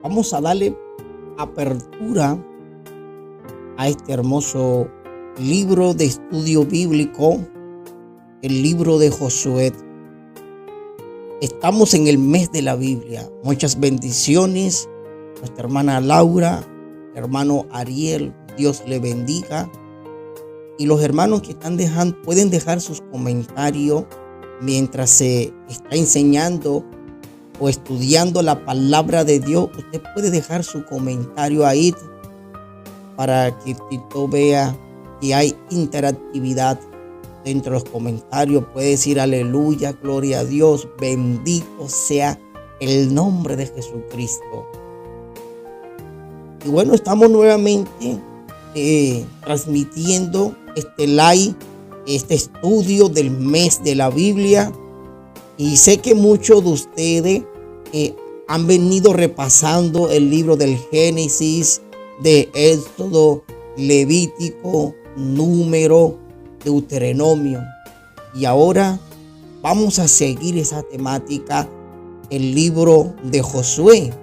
Vamos a darle apertura a este hermoso libro de estudio bíblico, el libro de Josué. Estamos en el mes de la Biblia. Muchas bendiciones. Nuestra hermana Laura, hermano Ariel, Dios le bendiga. Y los hermanos que están pueden dejar sus comentarios mientras se está enseñando o estudiando la palabra de Dios. Usted puede dejar su comentario ahí para que Tito vea que hay interactividad dentro de los comentarios. Puede decir aleluya, gloria a Dios, bendito sea el nombre de Jesucristo. Y bueno, estamos nuevamente transmitiendo este live, este estudio del mes de la Biblia. Y sé que muchos de ustedes han venido repasando el libro del Génesis, de Éxodo, Levítico, Número, Deuteronomio. Y ahora vamos a seguir esa temática, el libro de Josué.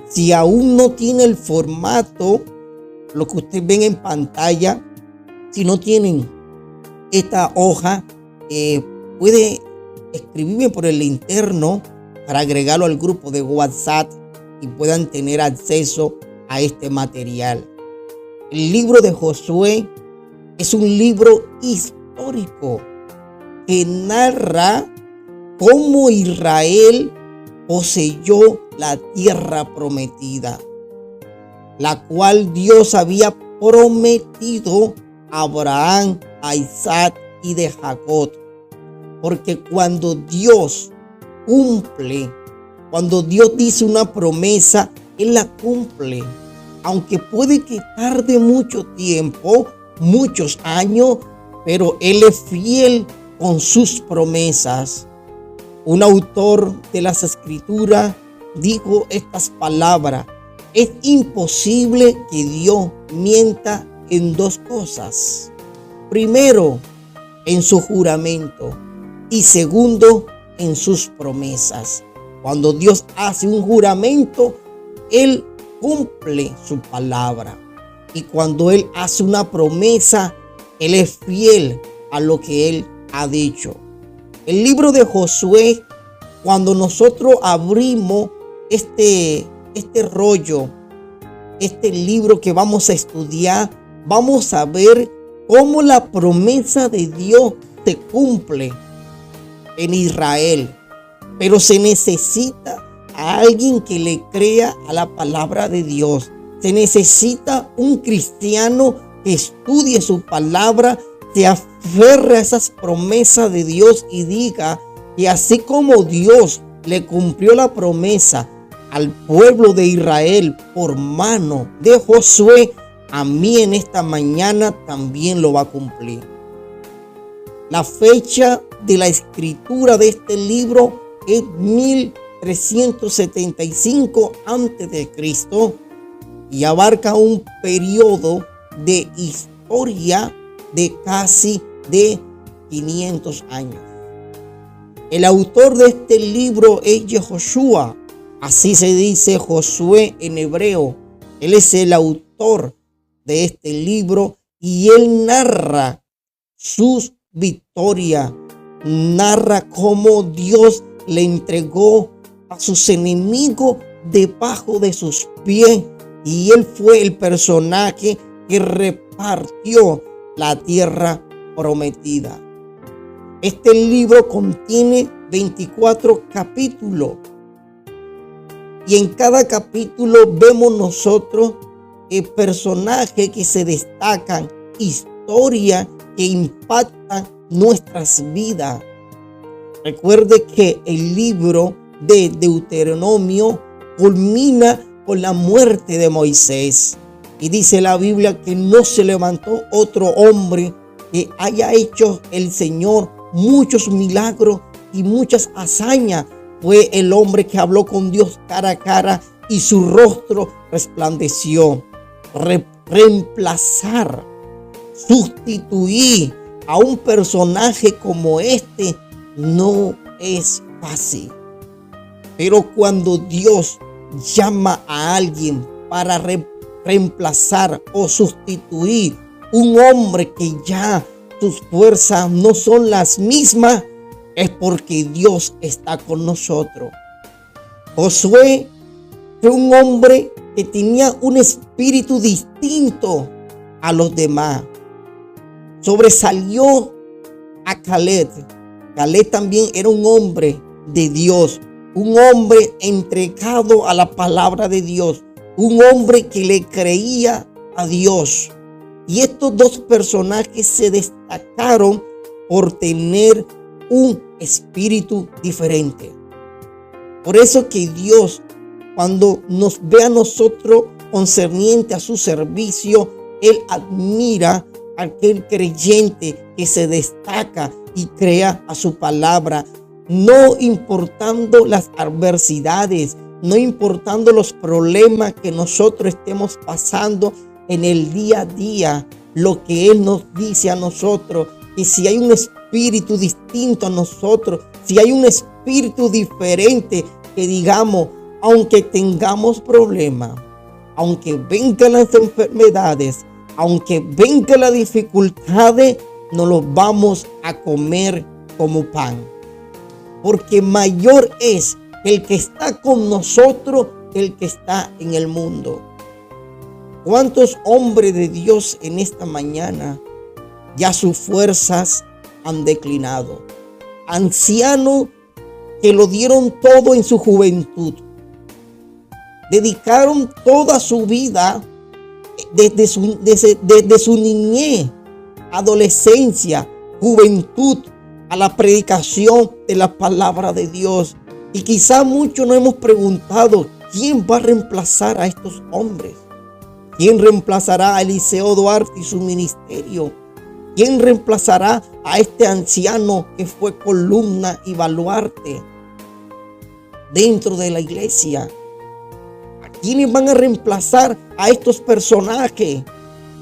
Si aún no tiene el formato, lo que ustedes ven en pantalla, si no tienen esta hoja, puede escribirme por el interno para agregarlo al grupo de WhatsApp y puedan tener acceso a este material. El libro de Josué es un libro histórico que narra cómo Israel poseyó la tierra prometida, la cual Dios había prometido a Abraham, a Isaac y de Jacob. Porque cuando Dios cumple, cuando Dios dice una promesa, Él la cumple. Aunque puede que tarde mucho tiempo, muchos años, pero Él es fiel con sus promesas. Un autor de las Escrituras dijo estas palabras: es imposible que Dios mienta en dos cosas. Primero, en su juramento, y segundo, en sus promesas. Cuando Dios hace un juramento, Él cumple su palabra. Y cuando Él hace una promesa, Él es fiel a lo que Él ha dicho. El libro de Josué, cuando nosotros abrimos este rollo, este libro que vamos a estudiar, vamos a ver cómo la promesa de Dios se cumple en Israel. Pero se necesita a alguien que le crea a la palabra de Dios. Se necesita un cristiano que estudie su palabra, se aferre a esas promesas de Dios y diga que así como Dios le cumplió la promesa al pueblo de Israel por mano de Josué, a mí en esta mañana también lo va a cumplir. La fecha de la escritura de este libro es 1375 a.C. y abarca un periodo de historia de casi de 500 años. El autor de este libro es Yehoshua, así se dice Josué en hebreo. Él es el autor de este libro y él narra sus victorias, narra cómo Dios le entregó a sus enemigos debajo de sus pies y él fue el personaje que repartió la tierra prometida. Este libro contiene 24 capítulos y en cada capítulo vemos nosotros personajes que se destacan, historias que impactan nuestras vidas. Recuerde que el libro de Deuteronomio culmina con la muerte de Moisés. Y dice la Biblia que no se levantó otro hombre que haya hecho el Señor muchos milagros y muchas hazañas. Fue el hombre que habló con Dios cara a cara y su rostro resplandeció. Reemplazar, sustituir a un personaje como este no es fácil. Pero cuando Dios llama a alguien para reemplazar o sustituir un hombre que ya sus fuerzas no son las mismas, es porque Dios está con nosotros. Josué fue un hombre que tenía un espíritu distinto a los demás. Sobresalió a Caleb. Caleb también era un hombre de Dios, un hombre entregado a la palabra de Dios, un hombre que le creía a Dios. Y estos dos personajes se destacaron por tener un espíritu diferente. Por eso que Dios, cuando nos ve a nosotros concerniente a su servicio, Él admira a aquel creyente que se destaca y crea a su palabra, no importando las adversidades, no importando los problemas que nosotros estemos pasando en el día a día. Lo que Él nos dice a nosotros, que si hay un espíritu distinto a nosotros, si hay un espíritu diferente, que digamos, aunque tengamos problemas, aunque vengan las enfermedades, aunque vengan las dificultades, no los vamos a comer como pan. Porque mayor es el que está con nosotros que el que está en el mundo. ¿Cuántos hombres de Dios en esta mañana ya sus fuerzas han declinado? Ancianos que lo dieron todo en su juventud. Dedicaron toda su vida desde su niñez, adolescencia, juventud, a la predicación de la palabra de Dios. Y quizá muchos nos hemos preguntado, ¿quién va a reemplazar a estos hombres? ¿Quién reemplazará a Eliseo Duarte y su ministerio? ¿Quién reemplazará a este anciano que fue columna y baluarte dentro de la iglesia? ¿A quiénes van a reemplazar a estos personajes?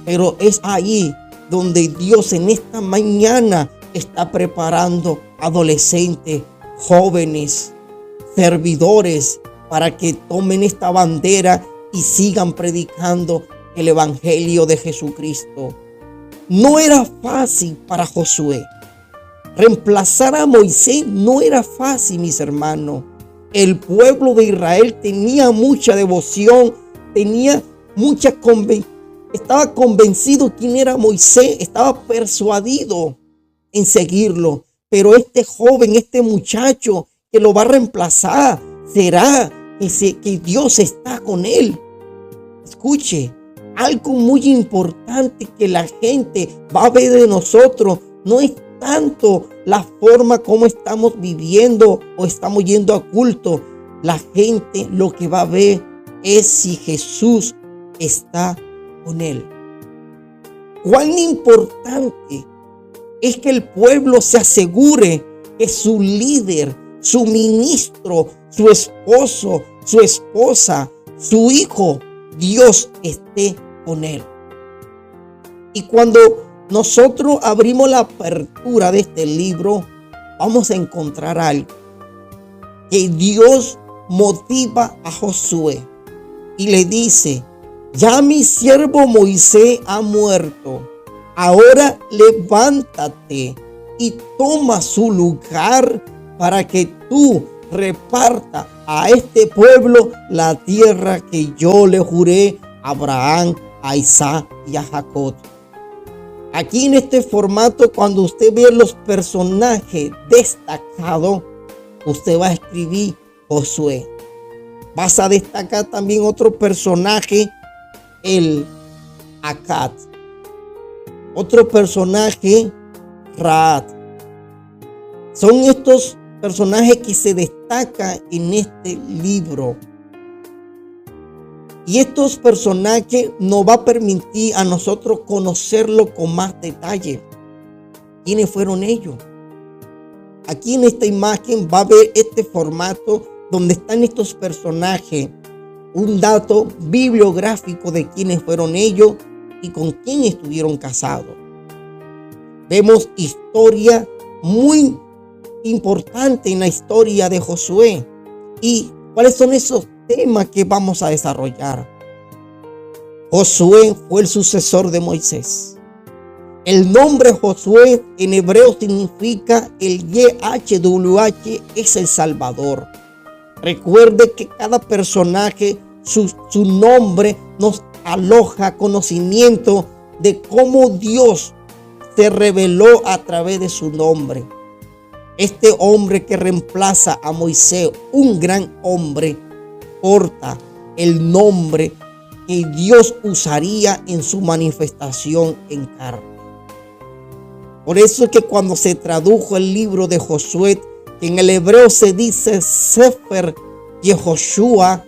Pero es ahí donde Dios en esta mañana está preparando adolescentes, jóvenes, servidores, para que tomen esta bandera y sigan predicando el evangelio de Jesucristo. No era fácil para Josué. Reemplazar a Moisés no era fácil, mis hermanos. El pueblo de Israel tenía mucha devoción, tenía mucha estaba convencido quién era Moisés, estaba persuadido en seguirlo. Pero este joven, este muchacho que lo va a reemplazar, será que Dios está con él. Escuche, algo muy importante que la gente va a ver de nosotros no es tanto la forma como estamos viviendo o estamos yendo a culto. La gente lo que va a ver es si Jesús está con él. Cuán importante es que el pueblo se asegure que su líder, su ministro, su esposo, su esposa, su hijo, Dios esté con él. Y cuando nosotros abrimos la apertura de este libro, vamos a encontrar algo. Que Dios motiva a Josué y le dice: ya mi siervo Moisés ha muerto. Ahora levántate y toma su lugar para que tú reparta a este pueblo la tierra que yo le juré a Abraham, a Isaac y a Jacob. Aquí en este formato, cuando usted ve los personajes destacados, usted va a escribir Josué. Vas a destacar también otro personaje, el Acat. Otro personaje, Raad. Son estos personajes que se destacan en este libro. Y estos personajes nos va a permitir a nosotros conocerlo con más detalle. ¿Quiénes fueron ellos? Aquí en esta imagen va a ver este formato donde están estos personajes. Un dato bibliográfico de quiénes fueron ellos y con quién estuvieron casados. Vemos historia muy importante en la historia de Josué. ¿Y cuáles son esos tema que vamos a desarrollar. Josué fue el sucesor de Moisés. El nombre Josué en hebreo significa el YHWH, es el Salvador. Recuerde que cada personaje, su nombre nos aloja conocimiento de cómo Dios se reveló a través de su nombre. Este hombre que reemplaza a Moisés, un gran hombre, porta el nombre que Dios usaría en su manifestación en carne. Por eso es que cuando se tradujo el libro de Josué, en el hebreo se dice Sefer Yehoshua,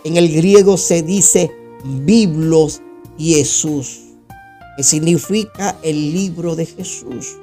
en el griego se dice Biblos Jesús, que significa el libro de Jesús.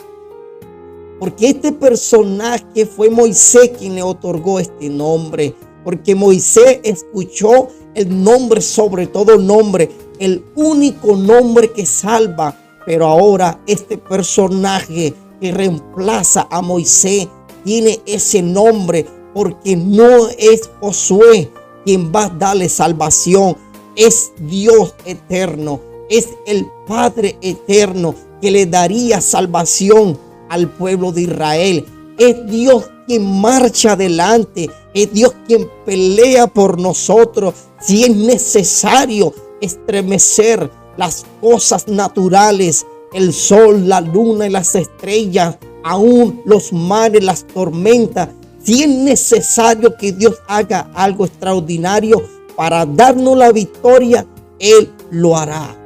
Porque este personaje fue Moisés quien le otorgó este nombre. Porque Moisés escuchó el nombre sobre todo nombre, el único nombre que salva. Pero ahora este personaje que reemplaza a Moisés tiene ese nombre, porque no es Josué quien va a darle salvación. Es Dios eterno, es el Padre eterno que le daría salvación al pueblo de Israel. Es Dios quien marcha adelante, es Dios quien pelea por nosotros. Si es necesario estremecer las cosas naturales, el sol, la luna y las estrellas, aún los mares, las tormentas, si es necesario que Dios haga algo extraordinario para darnos la victoria, Él lo hará.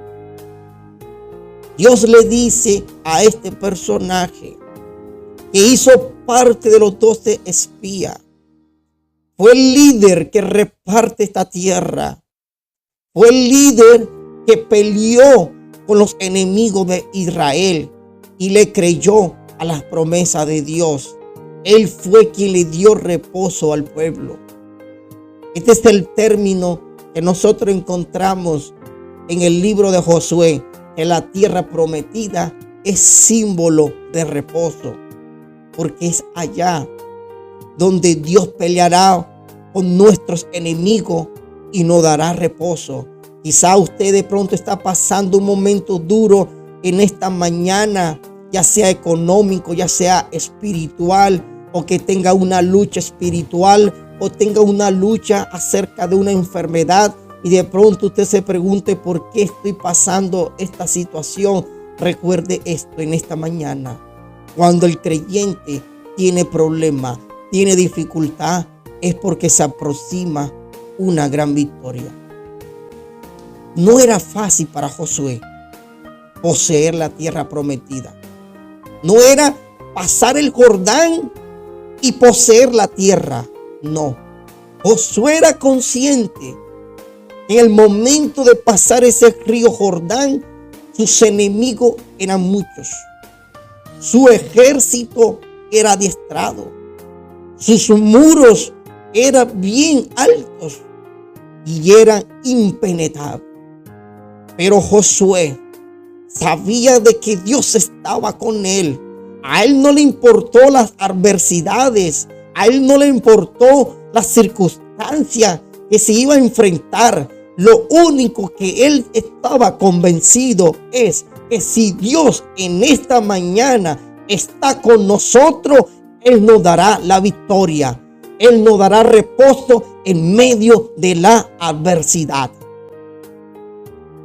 Dios le dice a este personaje que hizo parte de los 12 espías. Fue el líder que reparte esta tierra. Fue el líder que peleó con los enemigos de Israel y le creyó a las promesas de Dios. Él fue quien le dio reposo al pueblo. Este es el término que nosotros encontramos en el libro de Josué, que la tierra prometida es símbolo de reposo, porque es allá donde Dios peleará con nuestros enemigos y nos dará reposo. Quizá usted de pronto está pasando un momento duro en esta mañana, ya sea económico, ya sea espiritual, o que tenga una lucha espiritual, o tenga una lucha acerca de una enfermedad, y de pronto usted se pregunte por qué estoy pasando esta situación. Recuerde esto en esta mañana: cuando el creyente tiene problema, tiene dificultad, es porque se aproxima una gran victoria. No era fácil para Josué poseer la tierra prometida. No era pasar el Jordán y poseer la tierra. No. Josué era consciente que en el momento de pasar ese río Jordán, sus enemigos eran muchos. Su ejército era adiestrado. Sus muros eran bien altos y eran impenetrables. Pero Josué sabía de que Dios estaba con él. A él no le importó las adversidades. A él no le importó las circunstancias que se iba a enfrentar. Lo único que él estaba convencido es que si Dios en esta mañana está con nosotros, Él nos dará la victoria. Él nos dará reposo en medio de la adversidad.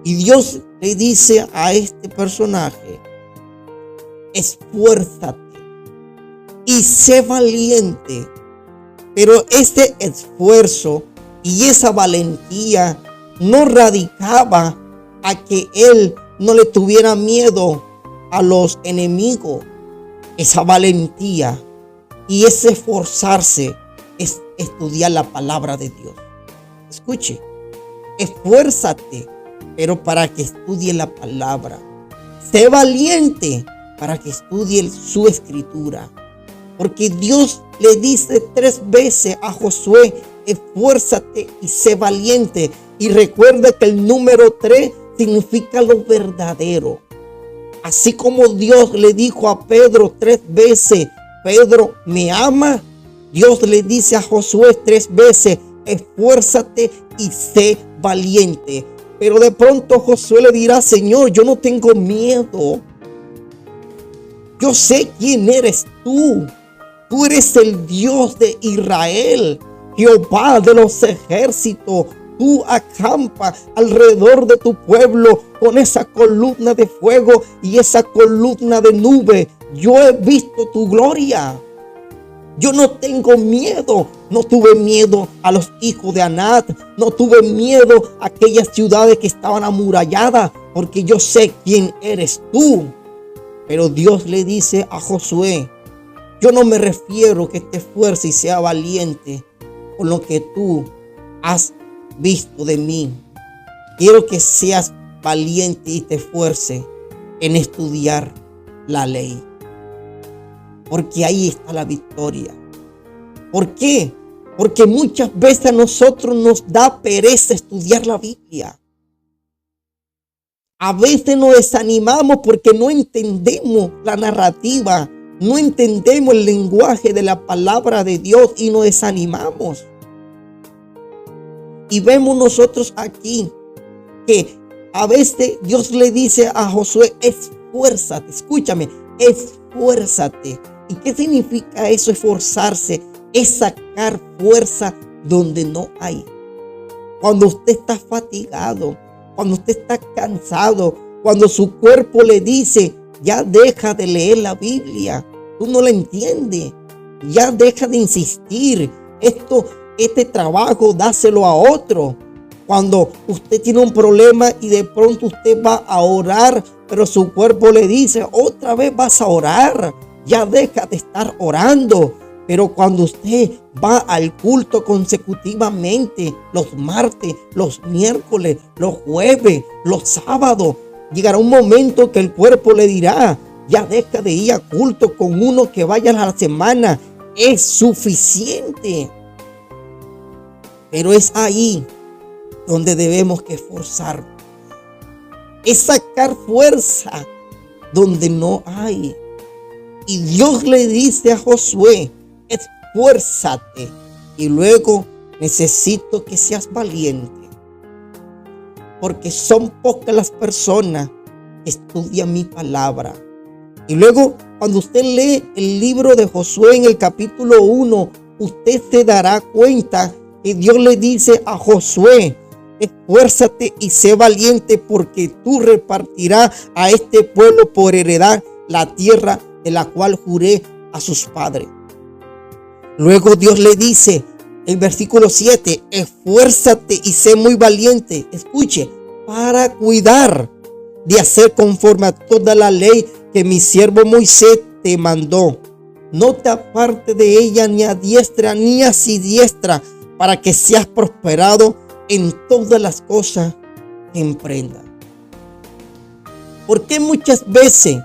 Y Dios le dice a este personaje: esfuérzate y sé valiente. Pero este esfuerzo y esa valentía no radicaba a que él no le tuviera miedo a los enemigos. Esa valentía y ese esforzarse es estudiar la palabra de Dios. Escuche, esfuérzate, pero para que estudie la palabra. Sé valiente para que estudie su escritura. Porque Dios le dice 3 veces a Josué: esfuérzate y sé valiente. Y recuerda que el número 3 significa lo verdadero. Así como Dios le dijo a Pedro 3 veces: Pedro, ¿me ama? Dios le dice a Josué 3 veces: esfuérzate y sé valiente. Pero de pronto Josué le dirá: Señor, yo no tengo miedo. Yo sé quién eres tú. Tú eres el Dios de Israel, Jehová de los ejércitos. Tú acampas alrededor de tu pueblo con esa columna de fuego y esa columna de nube. Yo he visto tu gloria. Yo no tengo miedo. No tuve miedo a los hijos de Anat. No tuve miedo a aquellas ciudades que estaban amuralladas, porque yo sé quién eres tú. Pero Dios le dice a Josué: yo no me refiero que te esfuerces y sea valiente con lo que tú has visto de mí. Quiero que seas valiente y te esfuerces en estudiar la ley, porque ahí está la victoria. ¿Por qué? Porque muchas veces a nosotros nos da pereza estudiar la Biblia. A veces nos desanimamos porque no entendemos la narrativa, no entendemos el lenguaje de la palabra de Dios y nos desanimamos. Y vemos nosotros aquí que a veces Dios le dice a Josué: esfuérzate, escúchame, esfuérzate. ¿Y qué significa eso, esforzarse? Es sacar fuerza donde no hay. Cuando usted está fatigado, cuando usted está cansado, cuando su cuerpo le dice: ya deja de leer la Biblia, tú no la entiendes, ya deja de insistir, este trabajo dáselo a otro. Cuando usted tiene un problema y de pronto usted va a orar, pero su cuerpo le dice: otra vez vas a orar, ya deja de estar orando. Pero cuando usted va al culto consecutivamente, los martes, los miércoles, los jueves, los sábados, llegará un momento que el cuerpo le dirá: ya deja de ir a culto, con uno que vaya a la semana es suficiente. Pero es ahí donde debemos que esforzarnos. Es sacar fuerza donde no hay. Y Dios le dice a Josué: esfuérzate. Y luego necesito que seas valiente. Porque son pocas las personas que estudian mi palabra. Y luego, cuando usted lee el libro de Josué en el capítulo 1, usted se dará cuenta que Dios le dice a Josué: esfuérzate y sé valiente, porque tú repartirás a este pueblo por heredad la tierra de la cual juré a sus padres. Luego Dios le dice en versículo 7: esfuérzate y sé muy valiente. Escuche, para cuidar de hacer conforme a toda la ley que mi siervo Moisés te mandó. No te apartes de ella ni a diestra ni a siniestra, para que seas prosperado en todas las cosas que emprendas. ¿Por qué muchas veces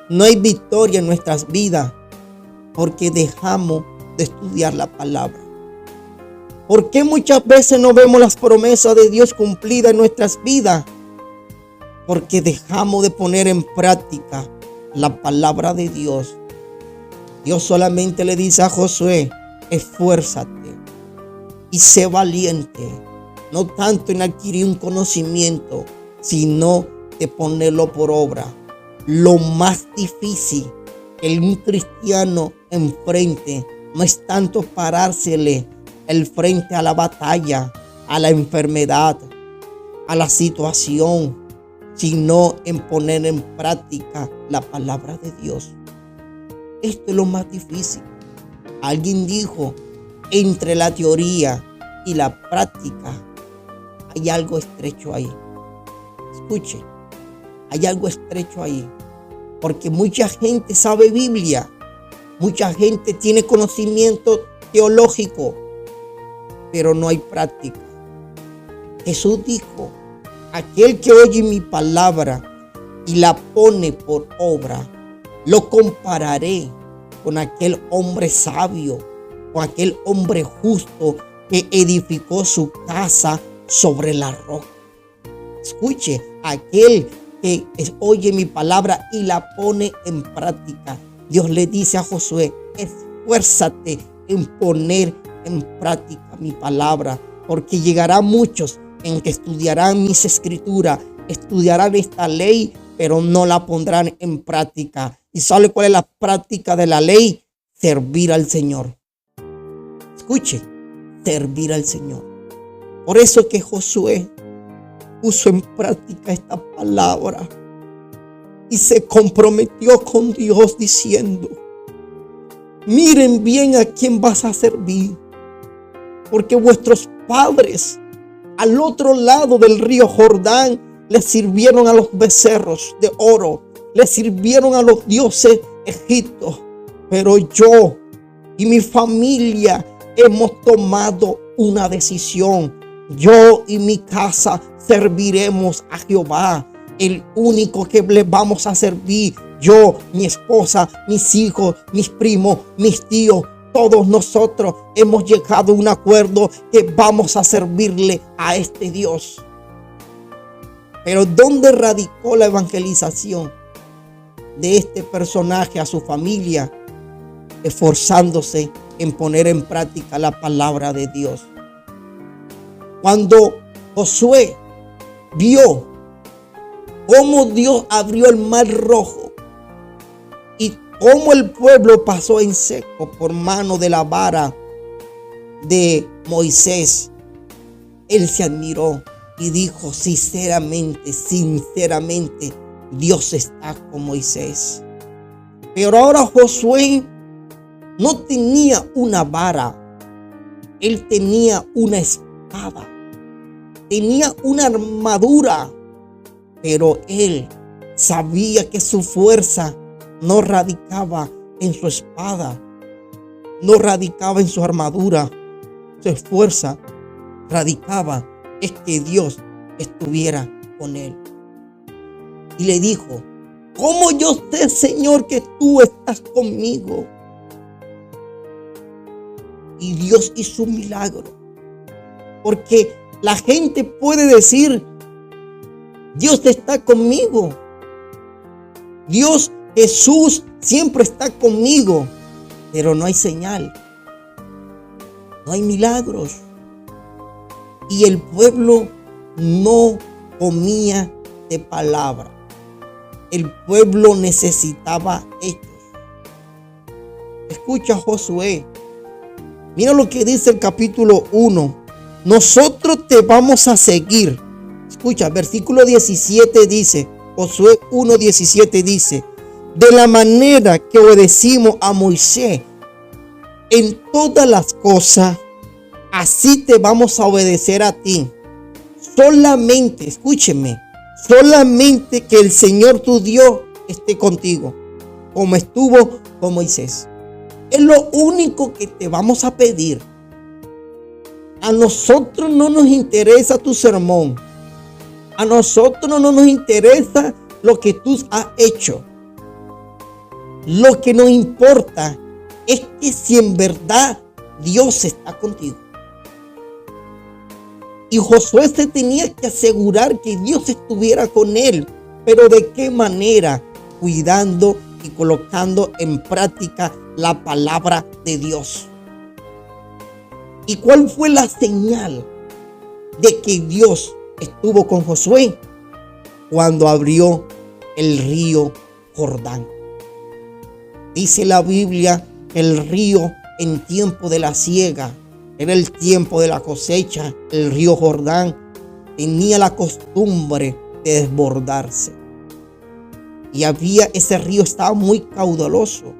no hay victoria en nuestras vidas? Porque dejamos de estudiar la palabra. ¿Por qué muchas veces no vemos las promesas de Dios cumplidas en nuestras vidas? Porque dejamos de poner en práctica la palabra de Dios. Dios solamente le dice a Josué: esfuérzate y sé valiente. No tanto en adquirir un conocimiento, sino de ponerlo por obra. Lo más difícil que un cristiano enfrente no es tanto parársele el frente a la batalla, a la enfermedad, a la situación, sino en poner en práctica la palabra de Dios. Esto es lo más difícil. Alguien dijo: entre la teoría y la práctica hay algo estrecho ahí. Escuche, hay algo estrecho ahí. Porque mucha gente sabe Biblia, mucha gente tiene conocimiento teológico, pero no hay práctica. Jesús dijo: aquel que oye mi palabra y la pone por obra, lo compararé con aquel hombre sabio, con aquel hombre justo que edificó su casa sobre la roca. Escuche, aquel que oye mi palabra y la pone en práctica. Dios le dice a Josué: esfuérzate en poner en práctica mi palabra, porque llegará muchos en que estudiarán mis escrituras, estudiarán esta ley, pero no la pondrán en práctica. ¿Y sabe cuál es la práctica de la ley? Servir al Señor. Escuche, servir al Señor. Por eso es que Josué puso en práctica esta palabra y se comprometió con Dios diciendo: miren bien a quién vas a servir, porque vuestros padres al otro lado del río Jordán le sirvieron a los becerros de oro, le sirvieron a los dioses egipcios, pero yo y mi familia hemos tomado una decisión. Yo y mi casa serviremos a Jehová, el único que le vamos a servir. Yo, mi esposa, mis hijos, mis primos, mis tíos, todos nosotros hemos llegado a un acuerdo que vamos a servirle a este Dios. Pero ¿dónde radicó la evangelización de este personaje a su familia? Esforzándose en poner en práctica la palabra de Dios. Cuando Josué vio cómo Dios abrió el mar rojo y cómo el pueblo pasó en seco por mano de la vara de Moisés, él se admiró y dijo: sinceramente, Dios está con Moisés. Pero ahora Josué no tenía una vara, él tenía una espada, tenía una armadura, pero él sabía que su fuerza no radicaba en su espada, no radicaba en su armadura. Su fuerza radicaba es que Dios estuviera con él. Y le dijo: ¿cómo yo sé, Señor, que tú estás conmigo? Y Dios hizo un milagro. Porque la gente puede decir: Dios está conmigo. Dios, Jesús siempre está conmigo. Pero no hay señal. No hay milagros. Y el pueblo no comía de palabra. El pueblo necesitaba hechos. Escucha Josué. Mira lo que dice el capítulo 1. Nosotros te vamos a seguir. Escucha, versículo 17 dice, Josué 1:17 dice: de la manera que obedecimos a Moisés en todas las cosas, así te vamos a obedecer a ti. Solamente, escúcheme, solamente que el Señor tu Dios esté contigo, como estuvo con Moisés. Es lo único que te vamos a pedir. A nosotros no nos interesa tu sermón. A nosotros no nos interesa lo que tú has hecho. Lo que nos importa es que si en verdad Dios está contigo. Y Josué se tenía que asegurar que Dios estuviera con él. Pero ¿de qué manera? Cuidando y colocando en práctica la palabra de Dios. ¿Y cuál fue la señal de que Dios estuvo con Josué? Cuando abrió el río Jordán. Dice la Biblia que el río en tiempo de la siega, era el tiempo de la cosecha, el río Jordán tenía la costumbre de desbordarse. Y ese río estaba muy caudaloso.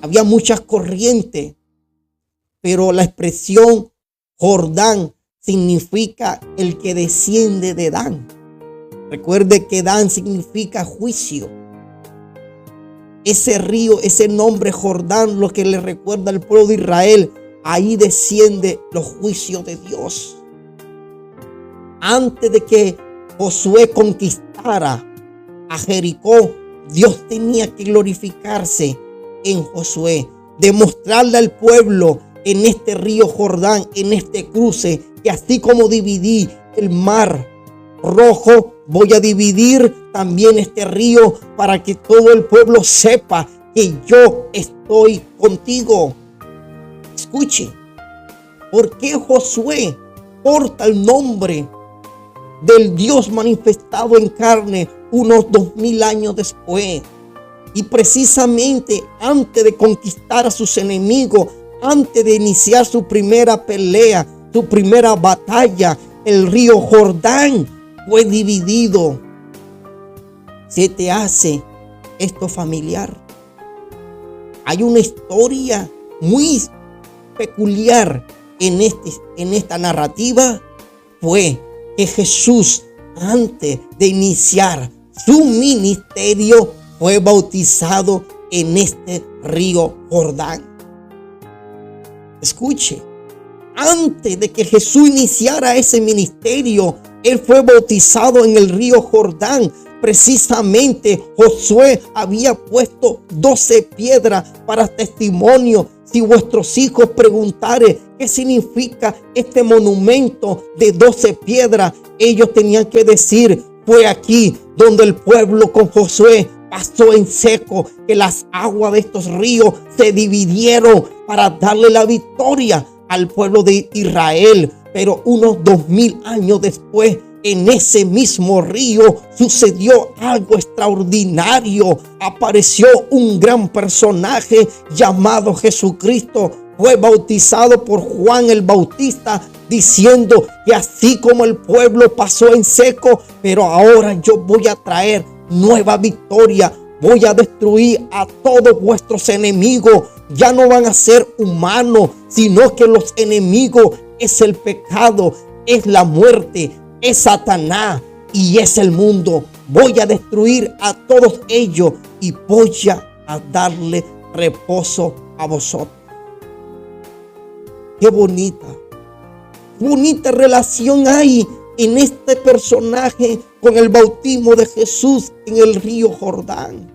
Había muchas corrientes. Pero la expresión Jordán significa el que desciende de Dan. Recuerde que Dan significa juicio. Ese río, ese nombre Jordán, lo que le recuerda al pueblo de Israel, ahí desciende los juicios de Dios. Antes de que Josué conquistara a Jericó, Dios tenía que glorificarse en Josué, demostrarle al pueblo en este río Jordán, en este cruce, que así como dividí el mar rojo, voy a dividir también este río para que todo el pueblo sepa que yo estoy contigo. Escuche, ¿por qué Josué porta el nombre del Dios manifestado en carne unos 2000 años después. Y precisamente antes de conquistar a sus enemigos, antes de iniciar su primera pelea, su primera batalla, el río Jordán fue dividido. ¿Se te hace esto familiar? Hay una historia muy peculiar en esta narrativa. Fue que Jesús, antes de iniciar su ministerio, fue bautizado en este río Jordán. Escuche, antes de que Jesús iniciara ese ministerio, él fue bautizado en el río Jordán. Precisamente Josué había puesto 12 piedras para testimonio. Si vuestros hijos preguntaren qué significa este monumento de 12 piedras, ellos tenían que decir: fue aquí donde el pueblo con Josué pasó en seco, que las aguas de estos ríos se dividieron para darle la victoria al pueblo de Israel. Pero unos 2000 años después, en ese mismo río sucedió algo extraordinario. Apareció un gran personaje llamado Jesucristo. Fue bautizado por Juan el Bautista, diciendo que así como el pueblo pasó en seco, pero ahora yo voy a traer nueva victoria. Voy a destruir a todos vuestros enemigos. Ya no van a ser humanos, sino que los enemigos es el pecado, es la muerte, es Satanás y es el mundo. Voy a destruir a todos ellos y voy a darle reposo a vosotros. Qué bonita relación hay en este personaje con el bautismo de Jesús en el río Jordán.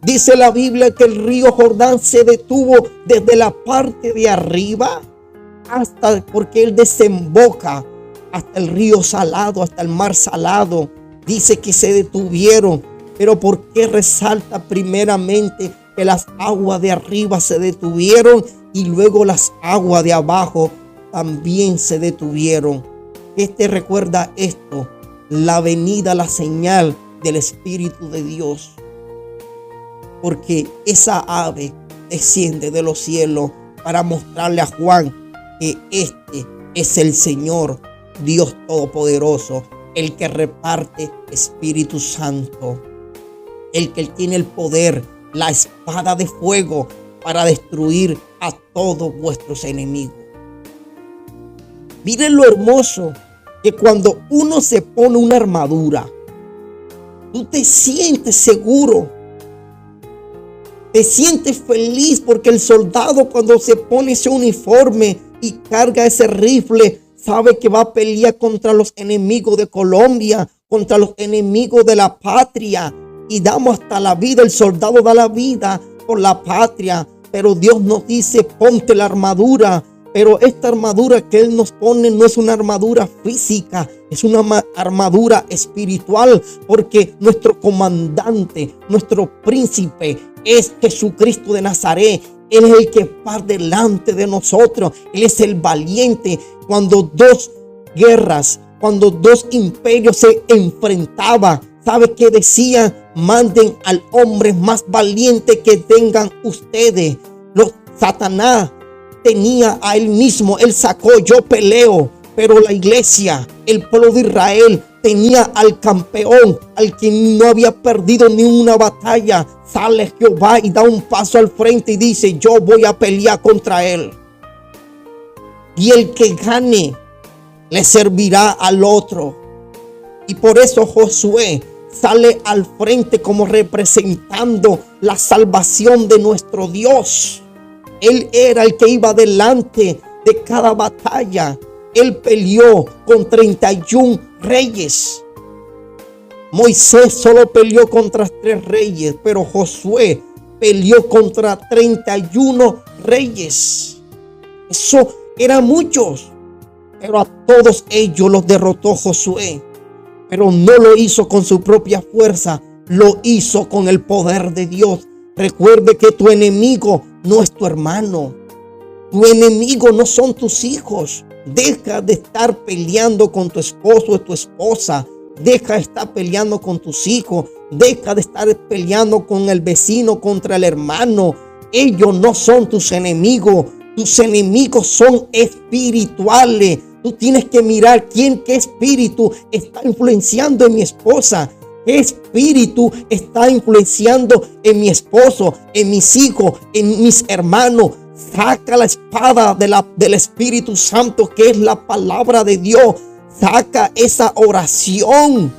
Dice la Biblia que el río Jordán se detuvo desde la parte de arriba hasta, porque él desemboca hasta el río Salado, hasta el mar Salado. Dice que se detuvieron. Pero ¿por qué resalta primeramente que las aguas de arriba se detuvieron y luego las aguas de abajo también se detuvieron? ¿Qué te recuerda esto? La venida, la señal del Espíritu de Dios. Porque esa ave desciende de los cielos para mostrarle a Juan que este es el Señor, Dios Todopoderoso, el que reparte Espíritu Santo, el que tiene el poder, la espada de fuego para destruir a todos vuestros enemigos. Miren lo hermoso que cuando uno se pone una armadura, tú te sientes seguro, te sientes feliz, porque el soldado cuando se pone ese uniforme y carga ese rifle, sabe que va a pelear contra los enemigos de Colombia, contra los enemigos de la patria, y damos hasta la vida. El soldado da la vida por la patria, pero Dios nos dice: ponte la armadura. Pero esta armadura que Él nos pone no es una armadura física, es una armadura espiritual, porque nuestro comandante, nuestro príncipe es Jesucristo de Nazaret. Él es el que va delante de nosotros. Él es el valiente. Cuando dos guerras, cuando dos imperios se enfrentaban, ¿sabe qué decían? Manden al hombre más valiente que tengan ustedes. Satanás tenía a él mismo, él sacó: yo peleo. Pero la iglesia, el pueblo de Israel, tenía al campeón, al que no había perdido ni una batalla. Sale Jehová y da un paso al frente y dice: yo voy a pelear contra él. Y el que gane le servirá al otro. Y por eso Josué sale al frente como representando la salvación de nuestro Dios. Él era el que iba delante de cada batalla. Él peleó con 31 reyes. Moisés solo peleó contra 3 reyes, pero Josué peleó contra 31 reyes. Eso eran muchos, pero a todos ellos los derrotó Josué. Pero no lo hizo con su propia fuerza, lo hizo con el poder de Dios. Recuerde que tu enemigo no es tu hermano. Tu enemigo no son tus hijos. Deja de estar peleando con tu esposo o tu esposa. Deja de estar peleando con tus hijos. Deja de estar peleando con el vecino contra el hermano. Ellos no son tus enemigos. Tus enemigos son espirituales. Tú tienes que mirar qué espíritu está influenciando en mi esposa. ¿Qué espíritu está influenciando en mi esposo, en mis hijos, en mis hermanos? Saca la espada del Espíritu Santo, que es la palabra de Dios. Saca esa oración.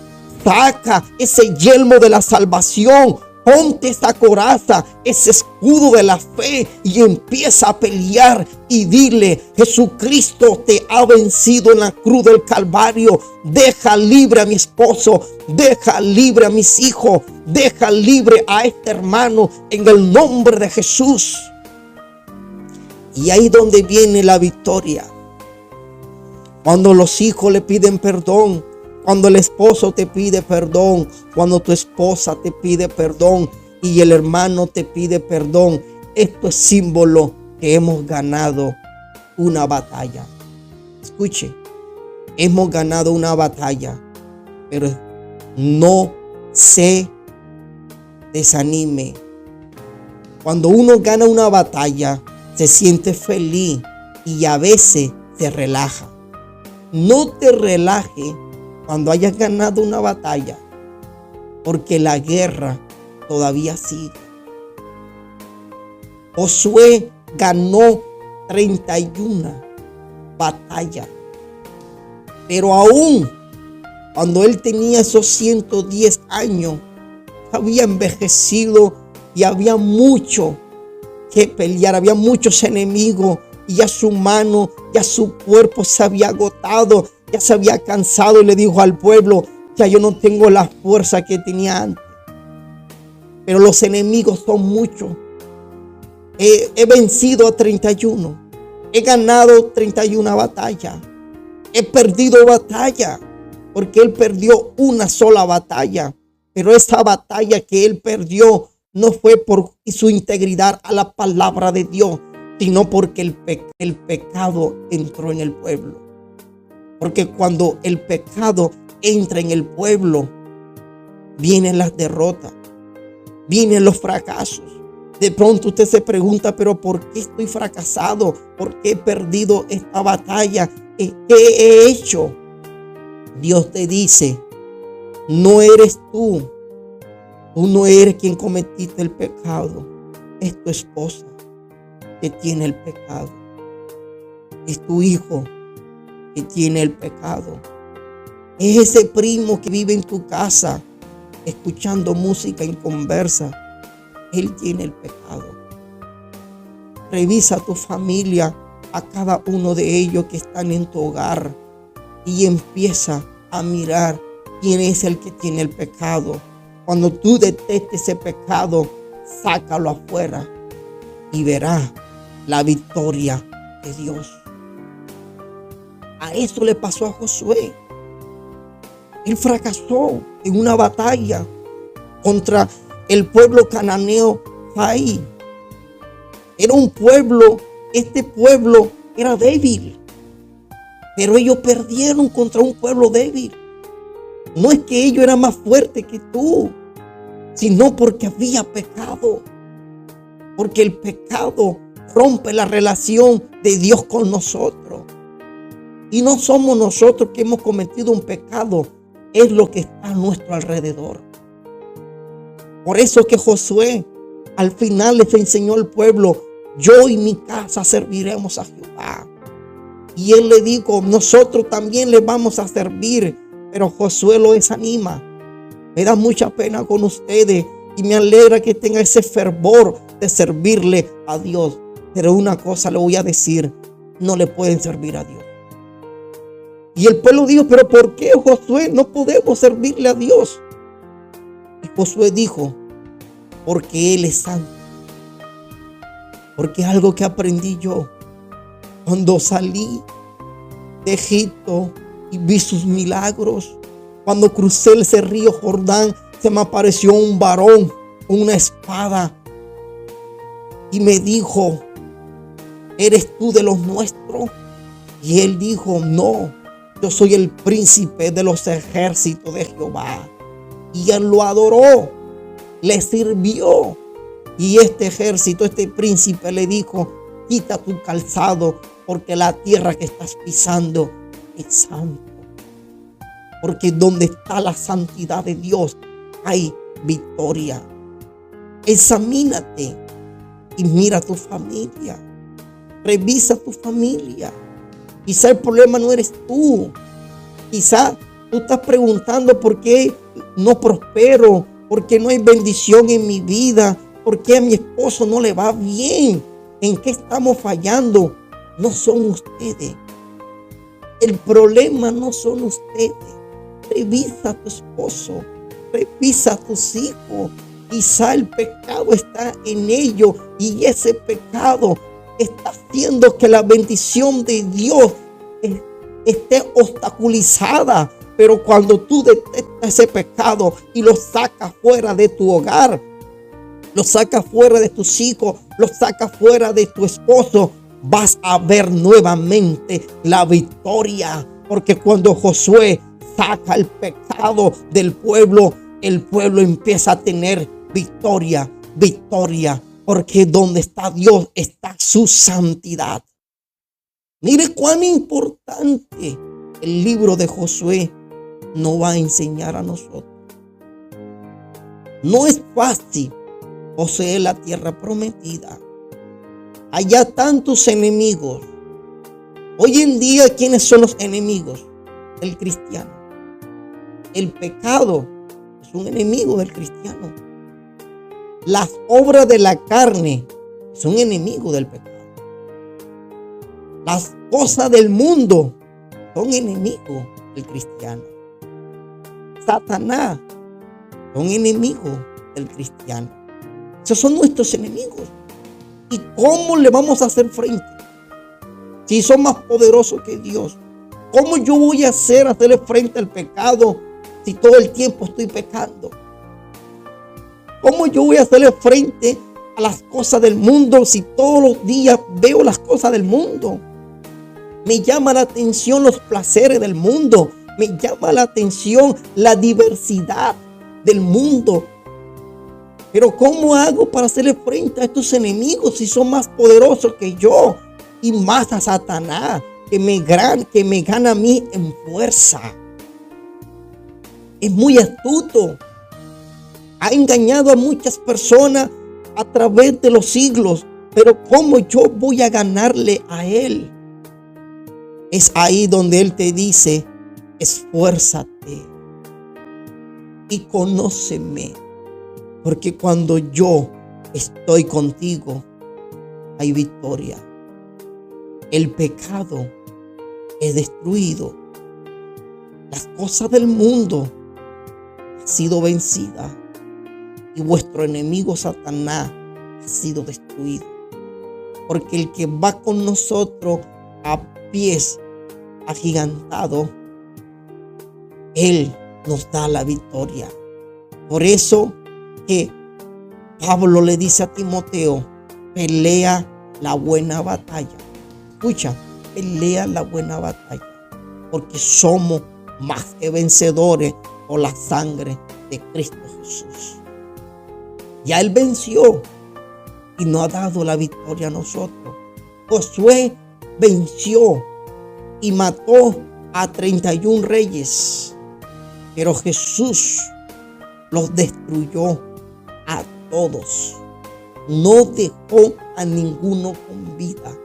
Saca ese yelmo de la salvación. Ponte esa coraza, ese escudo de la fe, y empieza a pelear y dile: Jesucristo te ha vencido en la cruz del Calvario. Deja libre a mi esposo, deja libre a mis hijos, deja libre a este hermano en el nombre de Jesús. Y ahí donde viene la victoria. Cuando los hijos le piden perdón, cuando el esposo te pide perdón, cuando tu esposa te pide perdón y el hermano te pide perdón, esto es símbolo que hemos ganado una batalla. Escuche, hemos ganado una batalla, pero no se desanime. Cuando uno gana una batalla, se siente feliz y a veces se relaja. No te relajes cuando hayas ganado una batalla, porque la guerra todavía sigue. Josué ganó 31 batallas, pero aún cuando él tenía esos 110 años, había envejecido y había mucho que pelear, había muchos enemigos, y ya su mano, ya su cuerpo se había agotado, ya se había cansado, y le dijo al pueblo: ya yo no tengo la fuerza que tenía antes. Pero los enemigos son muchos. He vencido a 31. He ganado 31 batallas. He perdido batalla, porque él perdió una sola batalla. Pero esa batalla que él perdió no fue por su integridad a la palabra de Dios, sino porque el pecado entró en el pueblo. Porque cuando el pecado entra en el pueblo, vienen las derrotas, vienen los fracasos. De pronto usted se pregunta: pero ¿por qué estoy fracasado? ¿Por qué he perdido esta batalla? ¿Qué he hecho? Dios te dice: no eres tú. Tú no eres quien cometiste el pecado. Es tu esposa que tiene el pecado. Es tu hijo que tiene el pecado. Es ese primo que vive en tu casa escuchando música en conversa. Él tiene el pecado. Revisa tu familia, a cada uno de ellos que están en tu hogar, y empieza a mirar quién es el que tiene el pecado. Cuando tú detestes ese pecado, sácalo afuera y verás la victoria de Dios. A eso le pasó a Josué. Él fracasó en una batalla contra el pueblo cananeo Ai. Era un pueblo, este pueblo era débil, pero ellos perdieron contra un pueblo débil. No es que ellos eran más fuertes que tú, sino porque había pecado. Porque el pecado rompe la relación de Dios con nosotros. Y no somos nosotros que hemos cometido un pecado, es lo que está a nuestro alrededor. Por eso que Josué al final les enseñó al pueblo: yo y mi casa serviremos a Jehová. Y él le dijo: nosotros también le vamos a servir. Pero Josué lo desanima. Me da mucha pena con ustedes y me alegra que tenga ese fervor de servirle a Dios. Pero una cosa le voy a decir: no le pueden servir a Dios. Y el pueblo dijo: pero ¿por qué, Josué, no podemos servirle a Dios? Y Josué dijo: porque Él es santo. Porque algo que aprendí yo cuando salí de Egipto y vi sus milagros. Cuando crucé ese río Jordán, se me apareció un varón con una espada y me dijo: ¿eres tú de los nuestros? Y él dijo: no, yo soy el príncipe de los ejércitos de Jehová. Y él lo adoró, le sirvió. Y este ejército, este príncipe le dijo: quita tu calzado, porque la tierra que estás pisando es santo. Porque donde está la santidad de Dios hay victoria. Examínate y mira tu familia. Revisa tu familia. Quizá el problema no eres tú. Quizá tú estás preguntando por qué no prospero, por qué no hay bendición en mi vida, por qué a mi esposo no le va bien, en qué estamos fallando. No son ustedes. El problema no son ustedes. Revisa a tu esposo, revisa a tus hijos. Quizá el pecado está en ellos y ese pecado está haciendo que la bendición de Dios esté obstaculizada. Pero cuando tú detectas ese pecado y lo sacas fuera de tu hogar, lo sacas fuera de tus hijos, lo sacas fuera de tu esposo, vas a ver nuevamente la victoria. Porque cuando Josué saca el pecado del pueblo, el pueblo empieza a tener victoria, victoria. Porque donde está Dios está su santidad. Mire cuán importante el libro de Josué nos va a enseñar a nosotros. No es fácil poseer la tierra prometida. Allá tantos enemigos. Hoy en día, ¿quiénes son los enemigos del cristiano? El pecado es un enemigo del cristiano. Las obras de la carne son enemigos del pecado. Las cosas del mundo son enemigos del cristiano. Satanás son enemigos del cristiano. Esos son nuestros enemigos. ¿Y cómo le vamos a hacer frente? Si son más poderosos que Dios. ¿Cómo yo voy a hacerle frente al pecado si todo el tiempo estoy pecando? ¿Cómo yo voy a hacerle frente a las cosas del mundo si todos los días veo las cosas del mundo? Me llama la atención los placeres del mundo. Me llama la atención la diversidad del mundo. Pero ¿cómo hago para hacerle frente a estos enemigos si son más poderosos que yo? Y más a Satanás, que me gana a mí en fuerza. Es muy astuto. Ha engañado a muchas personas a través de los siglos. Pero ¿cómo yo voy a ganarle a él? Es ahí donde él te dice: esfuérzate y conóceme. Porque cuando yo estoy contigo, hay victoria. El pecado es destruido. Las cosas del mundo han sido vencidas. Y vuestro enemigo Satanás ha sido destruido. Porque el que va con nosotros a pies agigantados, Él nos da la victoria. Por eso que Pablo le dice a Timoteo: pelea la buena batalla. Escucha, pelea la buena batalla. Porque somos más que vencedores por la sangre de Cristo Jesús. Ya Él venció y nos ha dado la victoria a nosotros. Josué venció y mató a 31 reyes. Pero Jesús los destruyó a todos. No dejó a ninguno con vida.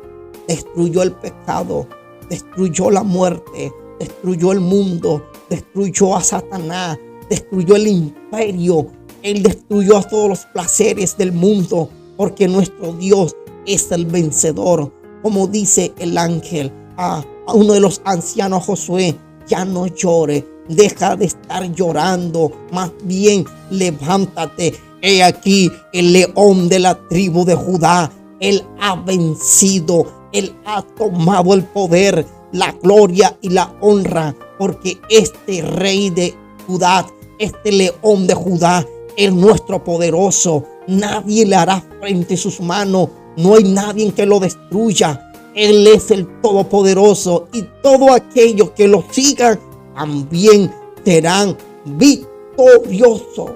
Destruyó el pecado, destruyó la muerte, destruyó el mundo, destruyó a Satanás, destruyó el imperio. Él destruyó a todos los placeres del mundo, porque nuestro Dios es el vencedor. Como dice el ángel a uno de los ancianos, Josué: ya no llore, deja de estar llorando, más bien levántate. He aquí el león de la tribu de Judá. Él ha vencido, Él ha tomado el poder, la gloria y la honra, porque este rey de Judá, este león de Judá, es nuestro poderoso. Nadie le hará frente a sus manos. No hay nadie que lo destruya. Él es el Todopoderoso y todos aquellos que lo sigan también serán victoriosos.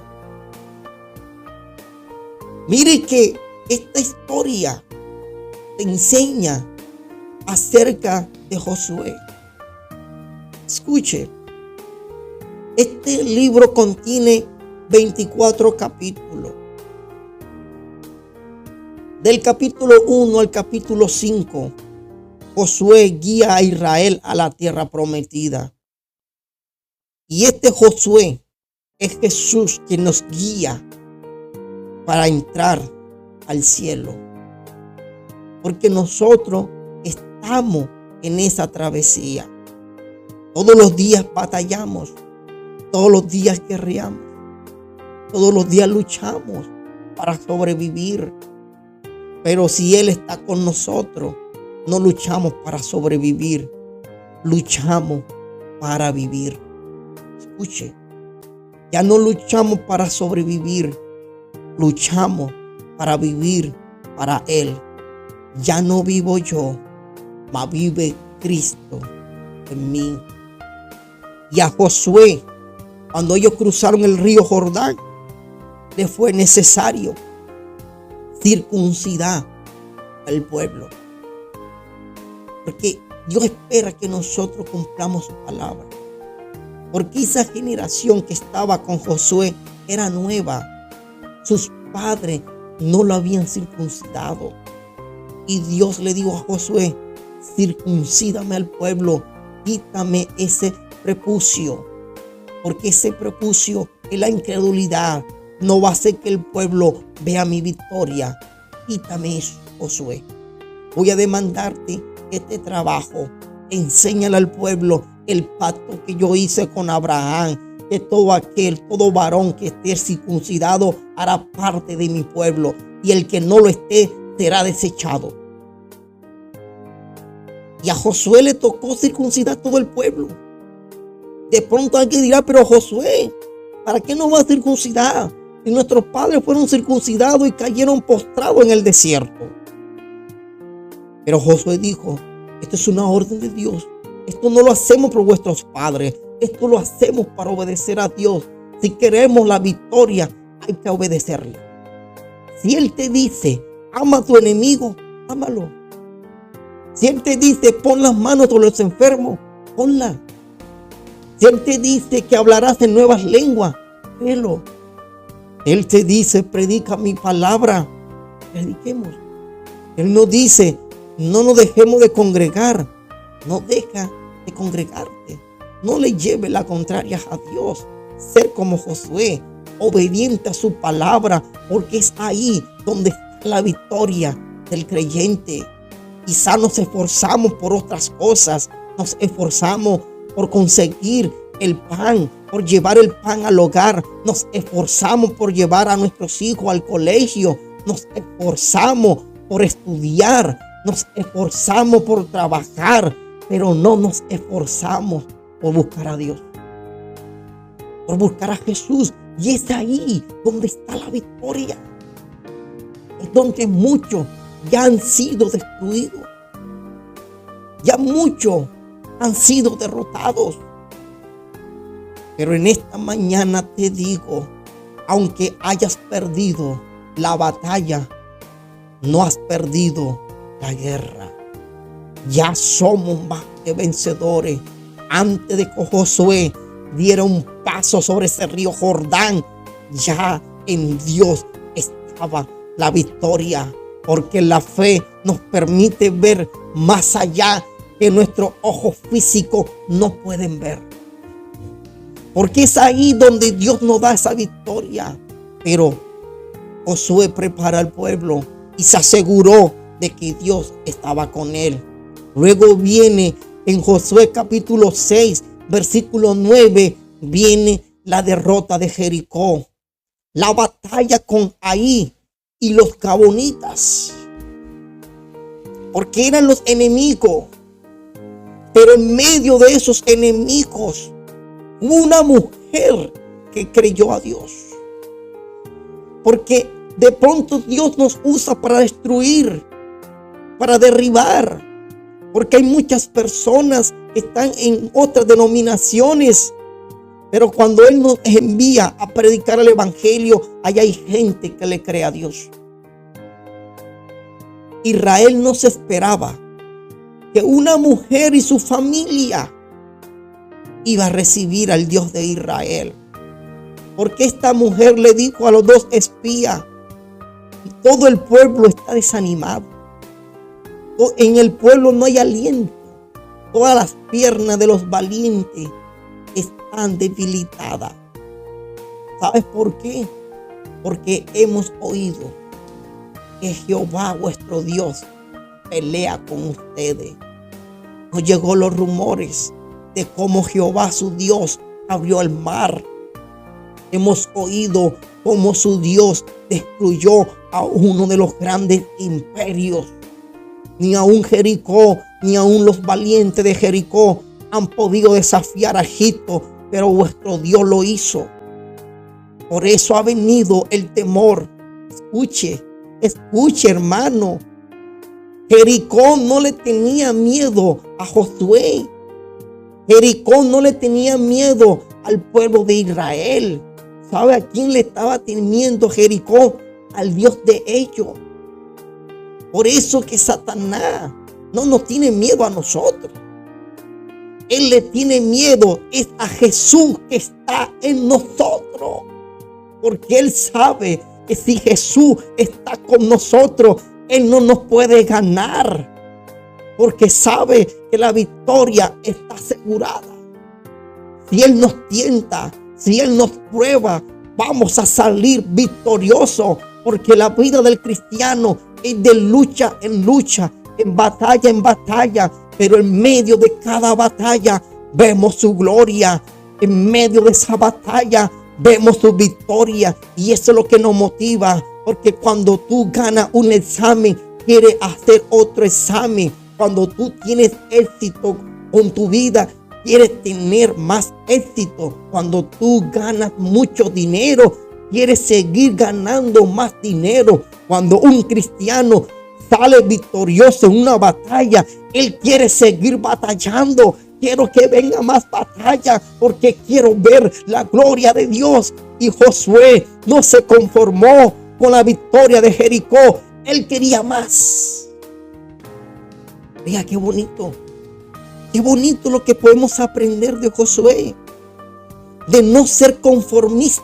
Mire que esta historia te enseña acerca de Josué. Escuche, este libro contiene 24 capítulos. Del capítulo 1 al capítulo 5, Josué guía a Israel a la tierra prometida. Y este Josué es Jesús quien nos guía para entrar al cielo. Porque nosotros estamos en esa travesía. Todos los días batallamos. Todos los días guerreamos. Todos los días luchamos para sobrevivir. Pero si Él está con nosotros, no luchamos para sobrevivir. Luchamos para vivir. Escuche, ya no luchamos para sobrevivir. Luchamos para vivir para Él. Ya no vivo yo, mas vive Cristo en mí. Y a Josué, cuando ellos cruzaron el río Jordán, le fue necesario circuncidar al pueblo. Porque Dios espera que nosotros cumplamos su palabra. Porque esa generación que estaba con Josué era nueva. Sus padres no lo habían circuncidado. Y Dios le dijo a Josué: circuncídame al pueblo, quítame ese prepucio. Porque ese prepucio es la incredulidad. No va a hacer que el pueblo vea mi victoria. Quítame eso, Josué. Voy a demandarte este trabajo. Enséñale al pueblo el pacto que yo hice con Abraham. Que todo varón que esté circuncidado hará parte de mi pueblo. Y el que no lo esté será desechado. Y a Josué le tocó circuncidar todo el pueblo. De pronto alguien dirá: pero Josué, ¿para qué no va a circuncidar? Y nuestros padres fueron circuncidados y cayeron postrados en el desierto. Pero Josué dijo: esto es una orden de Dios. Esto no lo hacemos por vuestros padres. Esto lo hacemos para obedecer a Dios. Si queremos la victoria, hay que obedecerle. Si Él te dice: ama a tu enemigo, ámalo. Si Él te dice: pon las manos sobre los enfermos, ponla. Si Él te dice que hablarás en nuevas lenguas, créelo. Él te dice: predica mi palabra, prediquemos. Él nos dice: no nos dejemos de congregar. No deja de congregarte. No le lleve la contraria a Dios. Ser como Josué, obediente a su palabra, porque es ahí donde está la victoria del creyente. Quizá nos esforzamos por otras cosas. Nos esforzamos por conseguir el pan, por llevar el pan al hogar. Nos esforzamos por llevar a nuestros hijos al colegio. Nos esforzamos por estudiar. Nos esforzamos por trabajar, pero no nos esforzamos por buscar a Dios, por buscar a Jesús. Y es ahí donde está la victoria. Es donde muchos ya han sido destruidos. Ya muchos han sido derrotados. Pero en esta mañana te digo: aunque hayas perdido la batalla, no has perdido la guerra. Ya somos más que vencedores. Antes de que Josué diera un paso sobre ese río Jordán, ya en Dios estaba la victoria. Porque la fe nos permite ver más allá que nuestros ojos físicos no pueden ver. Porque es ahí donde Dios nos da esa victoria. Pero Josué prepara al pueblo y se aseguró de que Dios estaba con él. Luego viene en Josué capítulo 6, versículo 9, viene la derrota de Jericó. La batalla con Ai y los Gabonitas. Porque eran los enemigos. Pero en medio de esos enemigos, hubo una mujer que creyó a Dios. Porque de pronto Dios nos usa para destruir, para derribar, Porque hay muchas personas que están en otras denominaciones. Pero cuando Él nos envía a predicar el evangelio, allá hay gente que le cree a Dios. Israel no se esperaba que una mujer y su familia iba a recibir al Dios de Israel. Porque esta mujer le dijo a los dos espías, todo el pueblo está desanimado. En el pueblo no hay aliento. Todas las piernas de los valientes están debilitadas. ¿Sabes por qué? Porque hemos oído que Jehová vuestro Dios pelea con ustedes. Nos llegó los rumores de cómo Jehová su Dios abrió el mar. Hemos oído cómo su Dios destruyó a uno de los grandes imperios. Ni aun Jericó, ni aun los valientes de Jericó han podido desafiar a Egipto, pero vuestro Dios lo hizo. Por eso ha venido el temor. Escuche, hermano. Jericó no le tenía miedo a Josué. Jericó no le tenía miedo al pueblo de Israel. ¿Sabe a quién le estaba temiendo Jericó? Al Dios de ellos. Por eso que Satanás no nos tiene miedo a nosotros. Él le tiene miedo es a Jesús que está en nosotros. Porque Él sabe que si Jesús está con nosotros, Él no nos puede ganar. Porque sabe que la victoria está asegurada. Si Él nos tienta, si Él nos prueba, vamos a salir victoriosos. Porque la vida del cristiano es de lucha en lucha, en batalla, pero en medio de cada batalla vemos su gloria. En medio de esa batalla vemos su victoria, y eso es lo que nos motiva, porque cuando tú ganas un examen, quieres hacer otro examen. Cuando tú tienes éxito con tu vida, quieres tener más éxito. Cuando tú ganas mucho dinero, quieres seguir ganando más dinero. Cuando un cristiano sale victorioso en una batalla, él quiere seguir batallando. Quiero que venga más batalla porque quiero ver la gloria de Dios. Y Josué no se conformó con la victoria de Jericó. Él quería más. Vea qué bonito. Qué bonito lo que podemos aprender de Josué. De no ser conformista.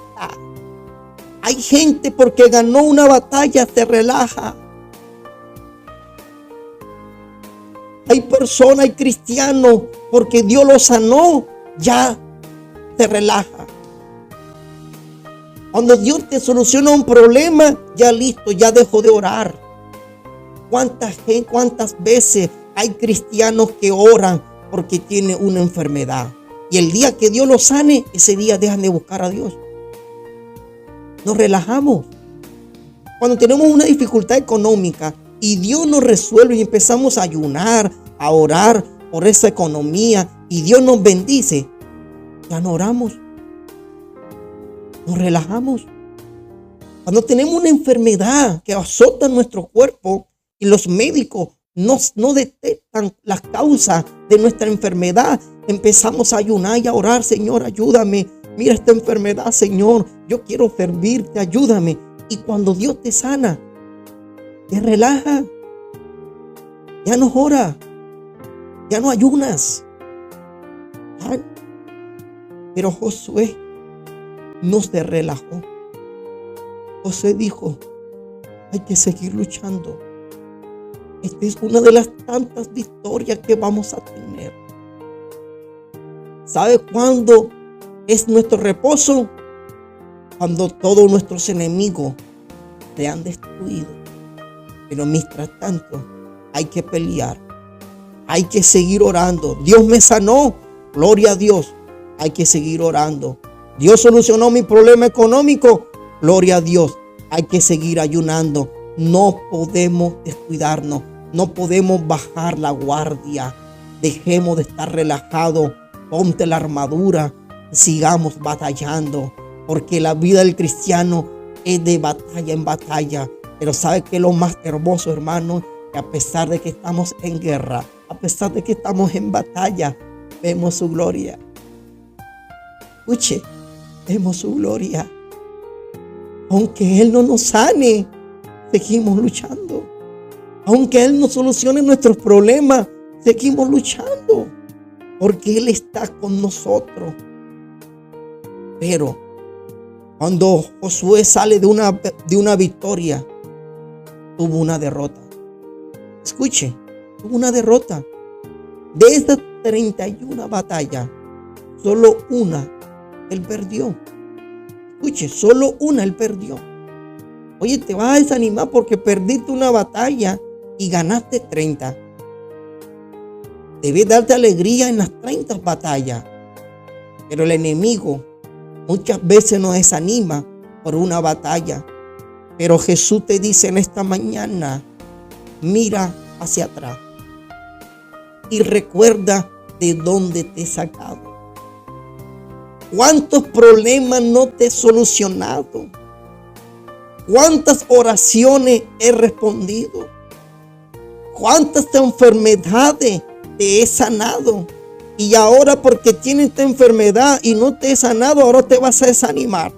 Hay gente porque ganó una batalla se relaja. Hay personas, hay cristianos, porque Dios los sanó, ya se relaja. Cuando Dios te soluciona un problema, ya listo, ya dejó de orar. ¿Cuántas veces hay cristianos que oran porque tienen una enfermedad? Y el día que Dios los sane, ese día dejan de buscar a Dios. Nos relajamos. Cuando tenemos una dificultad económica y Dios nos resuelve y empezamos a ayunar, a orar por esa economía y Dios nos bendice, ya no oramos. Nos relajamos. Cuando tenemos una enfermedad que azota nuestro cuerpo y los médicos no detectan las causas de nuestra enfermedad, empezamos a ayunar y a orar. Señor, ayúdame. Mira esta enfermedad, Señor. Yo quiero servirte, ayúdame. Y cuando Dios te sana, te relaja. Ya no oras. Ya no ayunas. Pero Josué no se relajó. Josué dijo, hay que seguir luchando. Esta es una de las tantas victorias que vamos a tener. ¿Sabe cuándo es nuestro reposo? Cuando todos nuestros enemigos se han destruido. Pero mientras tanto, hay que pelear. Hay que seguir orando. Dios me sanó. Gloria a Dios. Hay que seguir orando. Dios solucionó mi problema económico. Gloria a Dios. Hay que seguir ayunando. No podemos descuidarnos. No podemos bajar la guardia. Dejemos de estar relajados. Ponte la armadura. Sigamos batallando. Porque la vida del cristiano es de batalla en batalla. Pero ¿sabe qué es lo más hermoso, hermano? Que a pesar de que estamos en guerra, A pesar de que estamos en batalla, vemos su gloria. Escuche, vemos su gloria. Aunque Él no nos sane, seguimos luchando. Aunque Él no solucione nuestros problemas, seguimos luchando. Porque Él está con nosotros. Pero cuando Josué sale de una victoria, tuvo una derrota. Escuche, tuvo una derrota. De esas 31 batallas, solo una él perdió. Escuche, solo una él perdió. Oye, te vas a desanimar porque perdiste una batalla y ganaste 30. Debes darte alegría en las 30 batallas. Pero el enemigo muchas veces nos desanima por una batalla. Pero Jesús te dice en esta mañana, mira hacia atrás y recuerda de dónde te he sacado. ¿Cuántos problemas no te he solucionado? ¿Cuántas oraciones he respondido? ¿Cuántas enfermedades te he sanado? Y ahora porque tienes esta enfermedad y no te he sanado, ahora te vas a desanimar.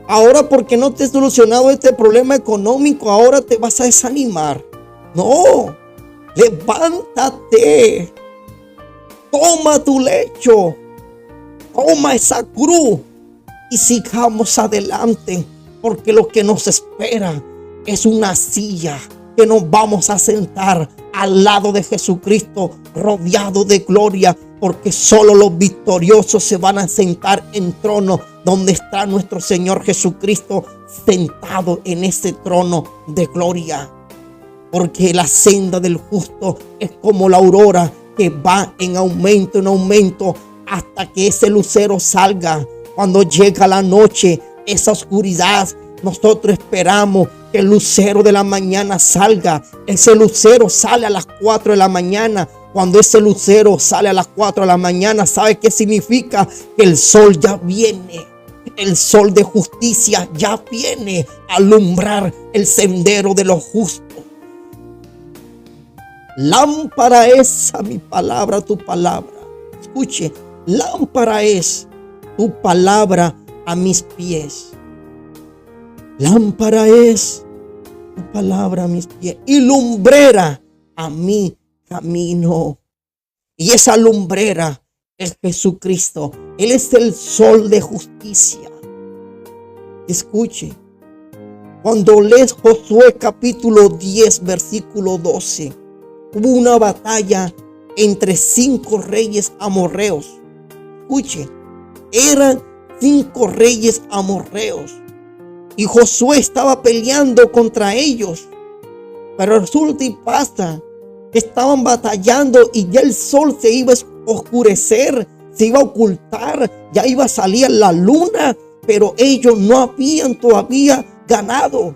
Ahora porque no te he solucionado este problema económico, ahora te vas a desanimar. No, levántate. Toma tu lecho. Toma esa cruz y sigamos adelante, porque lo que nos espera es una silla que nos vamos a sentar al lado de Jesucristo, rodeado de gloria, porque solo los victoriosos se van a sentar en trono donde está nuestro Señor Jesucristo sentado en ese trono de gloria. Porque la senda del justo es como la aurora que va en aumento hasta que ese lucero salga. Cuando llega la noche, esa oscuridad, nosotros esperamos que el lucero de la mañana salga. Ese lucero sale a las 4 de la mañana. Cuando ese lucero sale a las 4 de la mañana, ¿sabe qué significa? Que el sol ya viene. El sol de justicia ya viene a alumbrar el sendero de los justos. Lámpara es a mi palabra, tu palabra. Escuche, lámpara es tu palabra a mis pies. Lámpara es tu palabra a mis pies y lumbrera a mi camino. Y esa lumbrera es Jesucristo. Él es el sol de justicia. Escuche, cuando lees Josué capítulo 10, versículo 12, hubo una batalla entre 5 reyes amorreos. Escuche, eran 5 reyes amorreos. Y Josué estaba peleando contra ellos. Pero resulta y pasa que estaban batallando y ya el sol se iba a oscurecer, se iba a ocultar, ya iba a salir la luna, pero ellos no habían todavía ganado.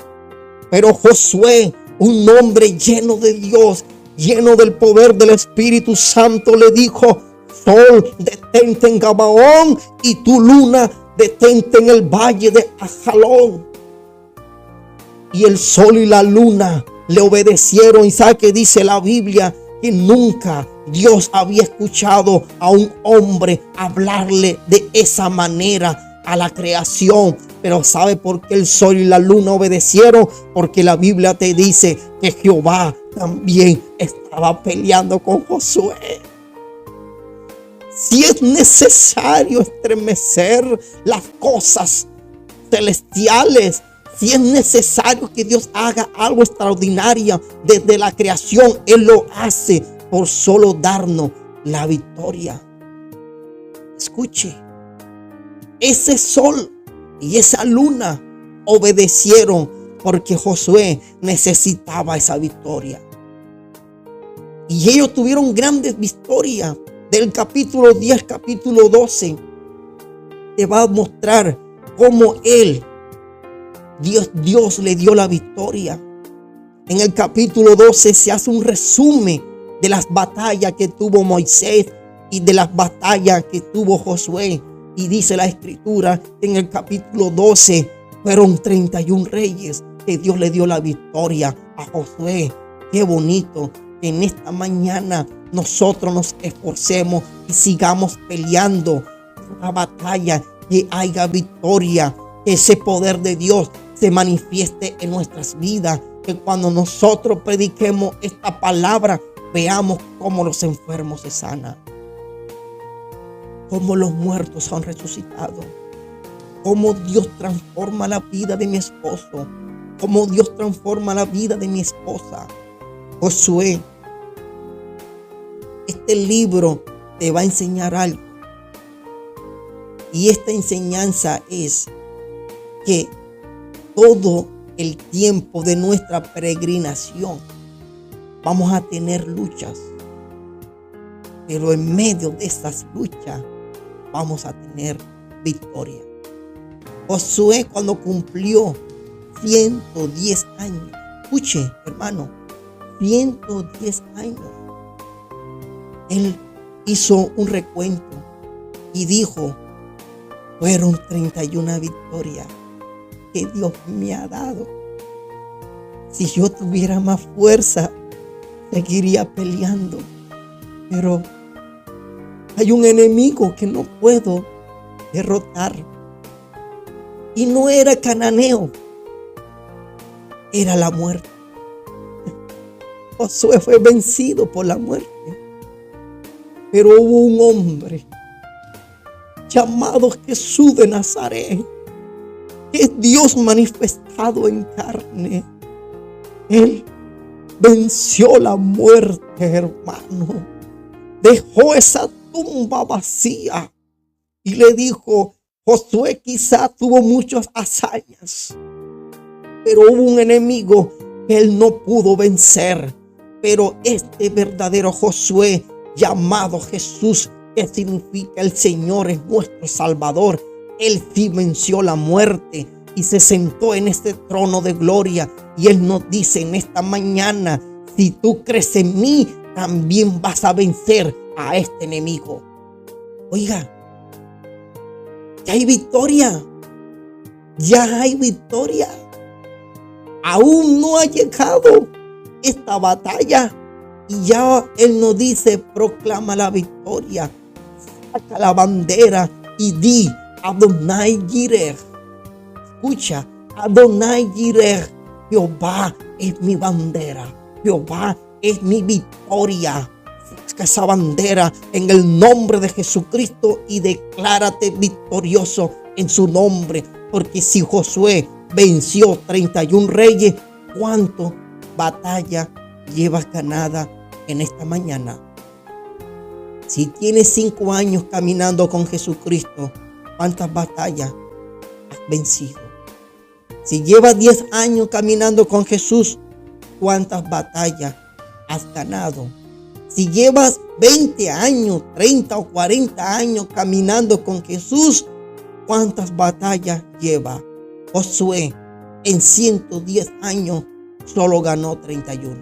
Pero Josué, un hombre lleno de Dios, lleno del poder del Espíritu Santo, le dijo: sol, detente en Gabaón, y tu luna, detente en el valle de Ajalón. Y el sol y la luna le obedecieron. Y sabe que dice la Biblia que nunca Dios había escuchado a un hombre hablarle de esa manera a la creación. Pero ¿sabe por qué el sol y la luna obedecieron? Porque la Biblia te dice que Jehová también estaba peleando con Josué. Si es necesario estremecer las cosas celestiales, si es necesario que Dios haga algo extraordinario desde la creación, Él lo hace por solo darnos la victoria. Escuche, ese sol y esa luna obedecieron porque Josué necesitaba esa victoria. Y ellos tuvieron grandes victorias. Del capítulo 10, capítulo 12, te va a mostrar cómo Dios le dio la victoria. En el capítulo 12 se hace un resumen de las batallas que tuvo Moisés y de las batallas que tuvo Josué. Y dice la escritura que en el capítulo 12 fueron 31 reyes que Dios le dio la victoria a Josué. Qué bonito. que en esta mañana nosotros nos esforcemos y sigamos peleando una batalla, que haya victoria, que ese poder de Dios se manifieste en nuestras vidas, que cuando nosotros prediquemos esta palabra, veamos cómo los enfermos se sanan, cómo los muertos son resucitados, cómo Dios transforma la vida de mi esposo, cómo Dios transforma la vida de mi esposa. Josué, este libro te va a enseñar algo. Y esta enseñanza es que todo el tiempo de nuestra peregrinación vamos a tener luchas. Pero en medio de esas luchas vamos a tener victoria. Josué, cuando cumplió 110 años, escuche, hermano, 110 años, él hizo un recuento y dijo: fueron 31 victorias que Dios me ha dado. Si yo tuviera más fuerza, seguiría peleando. Pero hay un enemigo que no puedo derrotar. Y no era cananeo, era la muerte. Josué fue vencido por la muerte. Pero hubo un hombre llamado Jesús de Nazaret, que es Dios manifestado en carne. Él venció la muerte, hermano. Dejó esa tumba vacía y le dijo: Josué quizá tuvo muchas hazañas, pero hubo un enemigo que él no pudo vencer. Pero este verdadero Josué, llamado Jesús, que significa el Señor es nuestro Salvador, él sí venció la muerte y se sentó en este trono de gloria. Y él nos dice en esta mañana: si tú crees en mí, también vas a vencer a este enemigo. Oiga, ya hay victoria. Ya hay victoria. Aún no ha llegado esta batalla. Y ya Él nos dice: proclama la victoria. Saca la bandera y di: Adonai Jireh. Escucha: Adonai Jireh. Jehová es mi bandera. Jehová es mi victoria. Saca esa bandera en el nombre de Jesucristo y declárate victorioso en su nombre. Porque si Josué venció 31 reyes, ¿cuánto batalla llevas ganada en esta mañana? Si tienes 5 años caminando con Jesucristo, ¿cuántas batallas has vencido? Si llevas 10 años caminando con Jesús, ¿cuántas batallas has ganado? Si llevas 20 años, 30 o 40 años caminando con Jesús, ¿cuántas batallas lleva? Josué en 110 años solo ganó 31.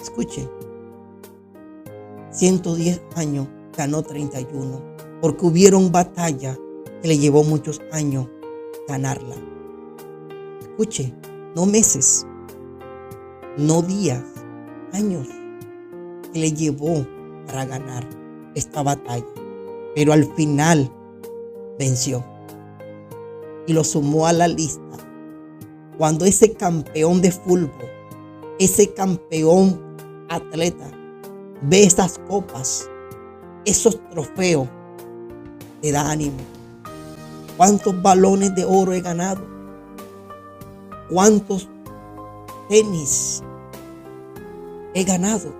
Escuche, 110 años ganó 31, porque hubieron batallas que le llevó muchos años ganarla. Escuche, no meses, no días, años que le llevó para ganar esta batalla. Pero al final venció y lo sumó a la lista. Cuando ese campeón de fútbol, ese campeón atleta, ve esas copas, esos trofeos, te da ánimo. ¿Cuántos balones de oro he ganado? ¿Cuántos tenis he ganado?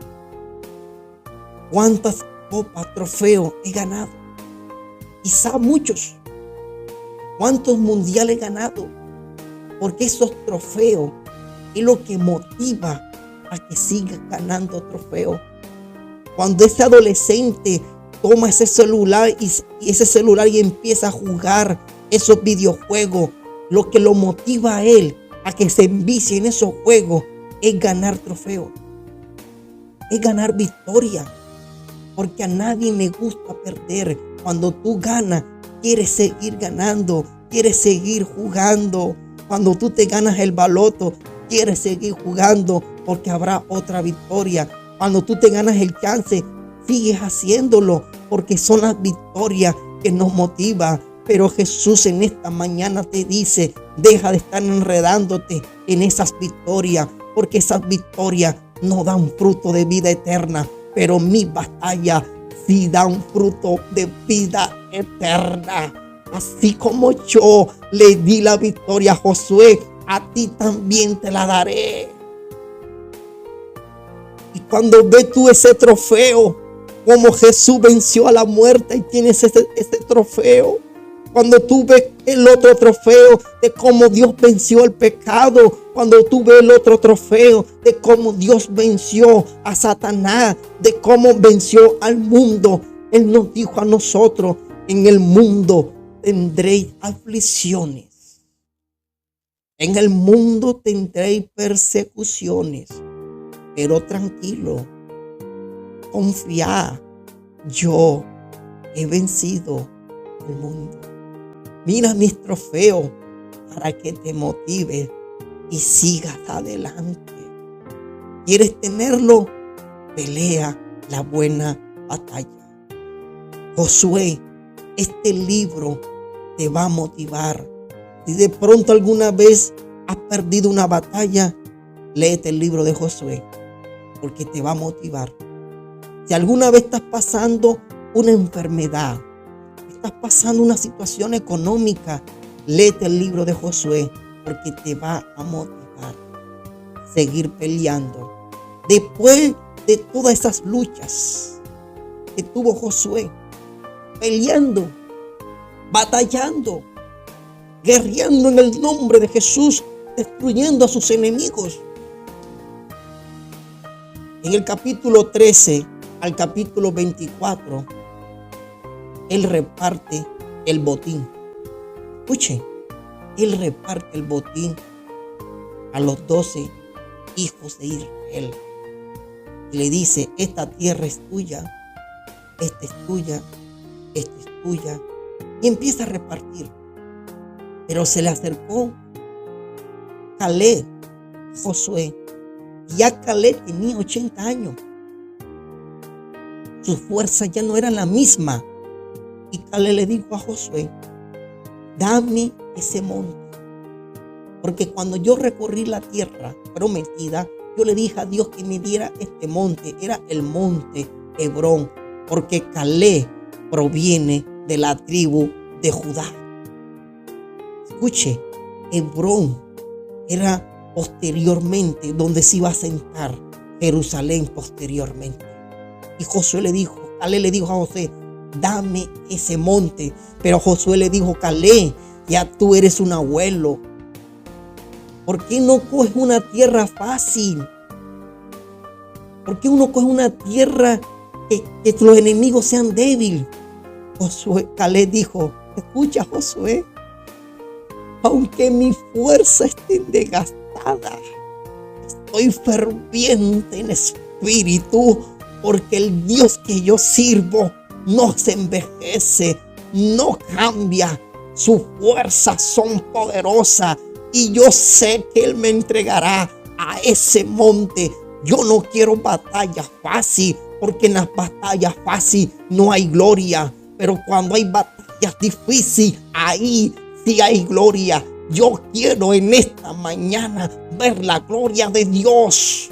¿Cuántas copas, trofeos he ganado? Quizá muchos. ¿Cuántos mundiales he ganado? Porque esos trofeos es lo que motiva a que siga ganando trofeos. Cuando ese adolescente toma ese celular y empieza a jugar esos videojuegos, lo que lo motiva a él a que se envicie en esos juegos es ganar trofeos, es ganar victoria. Porque a nadie le gusta perder. Cuando tú ganas, quieres seguir ganando, quieres seguir jugando. Cuando tú te ganas el baloto, quieres seguir jugando porque habrá otra victoria. Cuando tú te ganas el chance, sigues haciéndolo porque son las victorias que nos motivan. Pero Jesús en esta mañana te dice, deja de estar enredándote en esas victorias, porque esas victorias no dan fruto de vida eterna, pero mi batalla sí dan fruto de vida eterna. Así como yo le di la victoria a Josué, a ti también te la daré. Y cuando ves tú ese trofeo, como Jesús venció a la muerte y tienes ese trofeo, cuando tú ves el otro trofeo de cómo Dios venció el pecado, cuando tú ves el otro trofeo de cómo Dios venció a Satanás, de cómo venció al mundo, Él nos dijo a nosotros, en el mundo tendréis aflicciones, en el mundo tendréis persecuciones, pero tranquilo, confía, yo he vencido al mundo. Mira mis trofeos para que te motives y sigas adelante. ¿Quieres tenerlo? Pelea la buena batalla. Josué, este libro te va a motivar. Si de pronto alguna vez has perdido una batalla, léete el libro de Josué, porque te va a motivar. Si alguna vez estás pasando una enfermedad, estás pasando una situación económica, léete el libro de Josué, porque te va a motivar a seguir peleando. Después de todas esas luchas que tuvo Josué, peleando, batallando, guerreando en el nombre de Jesús, destruyendo a sus enemigos. En el capítulo 13 al capítulo 24, Él reparte el botín. Escuchen, Él reparte el botín a los 12 hijos de Israel. Y le dice, esta tierra es tuya, esta es tuya, esta es tuya. Y empieza a repartir. Pero se le acercó Caleb, Josué. Y ya Caleb tenía 80 años. Su fuerza ya no era la misma. Y Caleb le dijo a Josué, dame ese monte. Porque cuando yo recorrí la tierra prometida, yo le dije a Dios que me diera este monte. Era el monte Hebrón. Porque Caleb proviene de la tribu de Judá. Escuche, Hebrón era posteriormente donde se iba a sentar Jerusalén posteriormente. Y Josué le dijo, Caleb le dijo a Josué, dame ese monte. Pero Josué le dijo, Caleb, ya tú eres un abuelo. ¿Por qué no coges una tierra fácil? ¿Por qué uno coge una tierra que los enemigos sean débiles? Caleb dijo, escucha Josué, aunque mi fuerza esté desgastada, estoy ferviente en espíritu, porque el Dios que yo sirvo no se envejece, no cambia, sus fuerzas son poderosas y yo sé que Él me entregará a ese monte. Yo no quiero batallas fáciles, porque en las batallas fáciles no hay gloria, pero cuando hay batallas difíciles, ahí sí hay gloria. Yo quiero en esta mañana ver la gloria de Dios.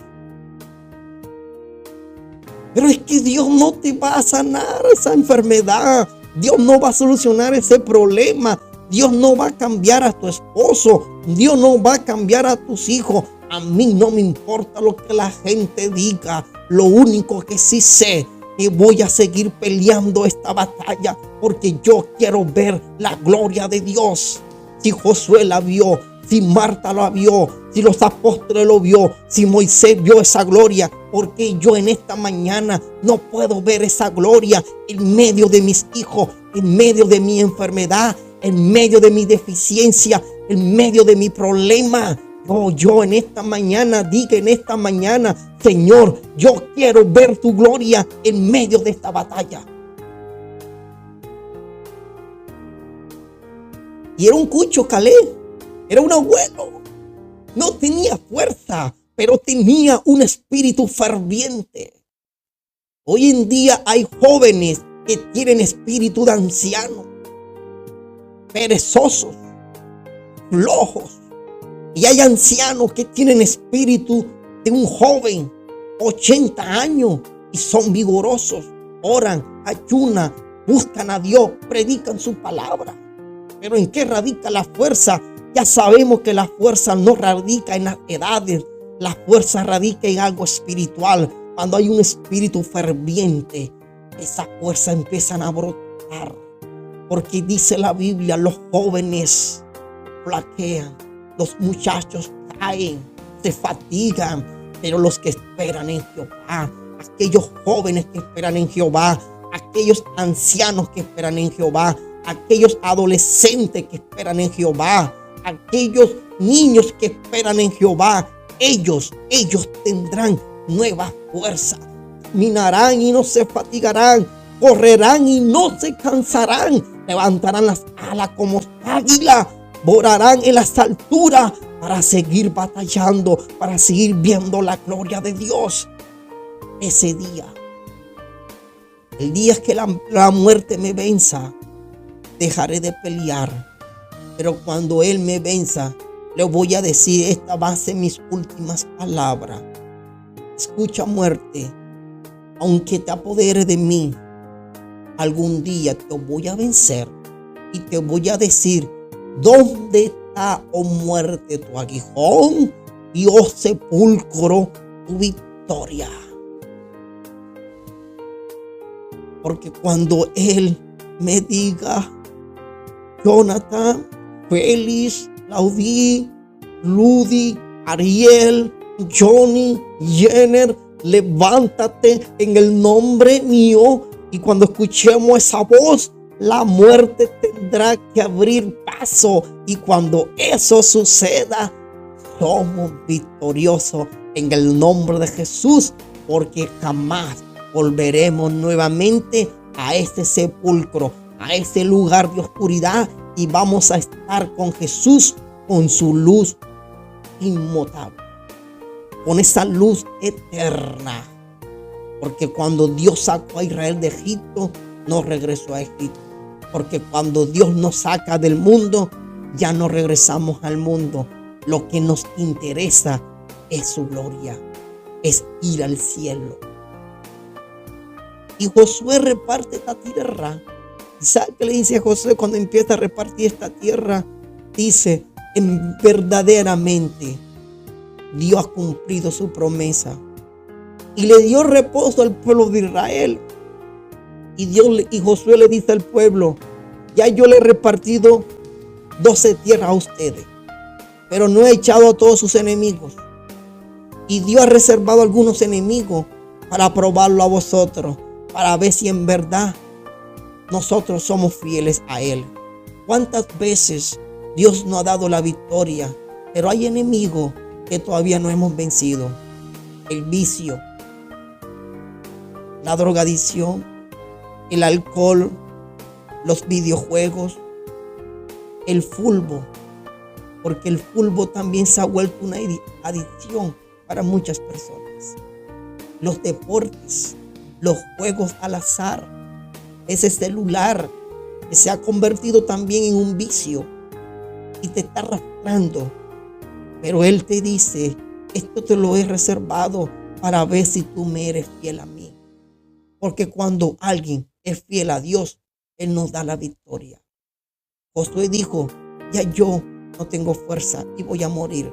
Pero es que Dios no te va a sanar esa enfermedad. Dios no va a solucionar ese problema. Dios no va a cambiar a tu esposo. Dios no va a cambiar a tus hijos. A mí no me importa lo que la gente diga. Lo único que sí sé que voy a seguir peleando esta batalla, porque yo quiero ver la gloria de Dios. Si Josué la vio, si Marta la vio, si los apóstoles lo vio, si Moisés vio esa gloria, porque yo en esta mañana no puedo ver esa gloria en medio de mis hijos, en medio de mi enfermedad, en medio de mi deficiencia, en medio de mi problema? Yo en esta mañana diga en esta mañana, Señor, yo quiero ver tu gloria en medio de esta batalla. Y era un cucho Caleb, era un abuelo. no tenía fuerza, pero tenía un espíritu ferviente. Hoy en día hay jóvenes que tienen espíritu de anciano, perezosos, flojos. Y hay ancianos que tienen espíritu de un joven, 80 años, y son vigorosos, oran, ayunan, buscan a Dios, predican su palabra. Pero ¿en qué radica la fuerza? Ya sabemos que la fuerza no radica en las edades, la fuerza radica en algo espiritual. Cuando hay un espíritu ferviente, esa fuerza empiezan a brotar. Porque dice la Biblia, los jóvenes flaquean, los muchachos caen, se fatigan, pero los que esperan en Jehová, aquellos jóvenes que esperan en Jehová, aquellos ancianos que esperan en Jehová, aquellos adolescentes que esperan en Jehová, aquellos niños que esperan en Jehová, ellos tendrán nueva fuerza. Caminarán y no se fatigarán, correrán y no se cansarán, levantarán las alas como águila, volarán en las alturas para seguir batallando, para seguir viendo la gloria de Dios. Ese día, el día que la muerte me venza, dejaré de pelear. Pero cuando Él me venza, le voy a decir, esta va a ser mis últimas palabras. Escucha, muerte, aunque te apoderes de mí, algún día te voy a vencer y te voy a decir, ¿dónde está, oh muerte, tu aguijón y oh sepulcro, tu victoria? Porque cuando Él me diga, Jonathan, Félix, Laudí, Ludy, Ariel, Johnny, Jenner, levántate en el nombre mío. Y cuando escuchemos esa voz, la muerte tendrá que abrir paso. Y cuando eso suceda, somos victoriosos en el nombre de Jesús, porque jamás volveremos nuevamente a este sepulcro, a ese lugar de oscuridad, y vamos a estar con Jesús, con su luz inmutable, con esa luz eterna. Porque cuando Dios sacó a Israel de Egipto, no regresó a Egipto. Porque cuando Dios nos saca del mundo, ya no regresamos al mundo. Lo que nos interesa es su gloria, es ir al cielo. Y Josué reparte esta tierra. ¿Sabe qué le dice a Josué cuando empieza a repartir esta tierra? Dice, verdaderamente Dios ha cumplido su promesa y le dio reposo al pueblo de Israel. Y Josué le dice al pueblo, ya yo le he repartido 12 tierras a ustedes, pero no he echado a todos sus enemigos. Y Dios ha reservado algunos enemigos para probarlo a vosotros, para ver si en verdad nosotros somos fieles a Él. ¿Cuántas veces Dios nos ha dado la victoria, pero hay enemigos que todavía no hemos vencido? El vicio, la drogadicción, el alcohol, los videojuegos, el fútbol, porque el fútbol también se ha vuelto una adicción para muchas personas. Los deportes, los juegos al azar, ese celular que se ha convertido también en un vicio y te está arrastrando. Pero Él te dice, esto te lo he reservado para ver si tú me eres fiel a mí. Porque cuando alguien es fiel a Dios, Él nos da la victoria. Josué dijo, ya yo no tengo fuerza y voy a morir.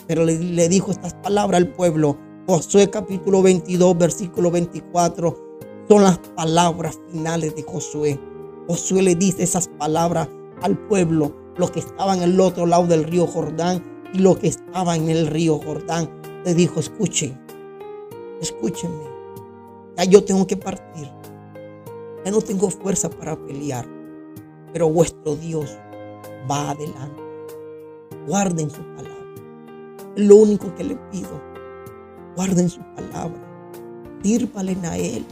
Pero le dijo estas palabras al pueblo. Josué capítulo 22, versículo 24. Son las palabras finales de Josué. Josué le dice esas palabras al pueblo, los que estaban en el otro lado del río Jordán y los que estaban en el río Jordán. Le dijo, escúchenme, ya yo tengo que partir, ya no tengo fuerza para pelear, pero vuestro Dios va adelante. Guarden su palabra, es lo único que le pido. Guarden su palabra, sírvalen a Él,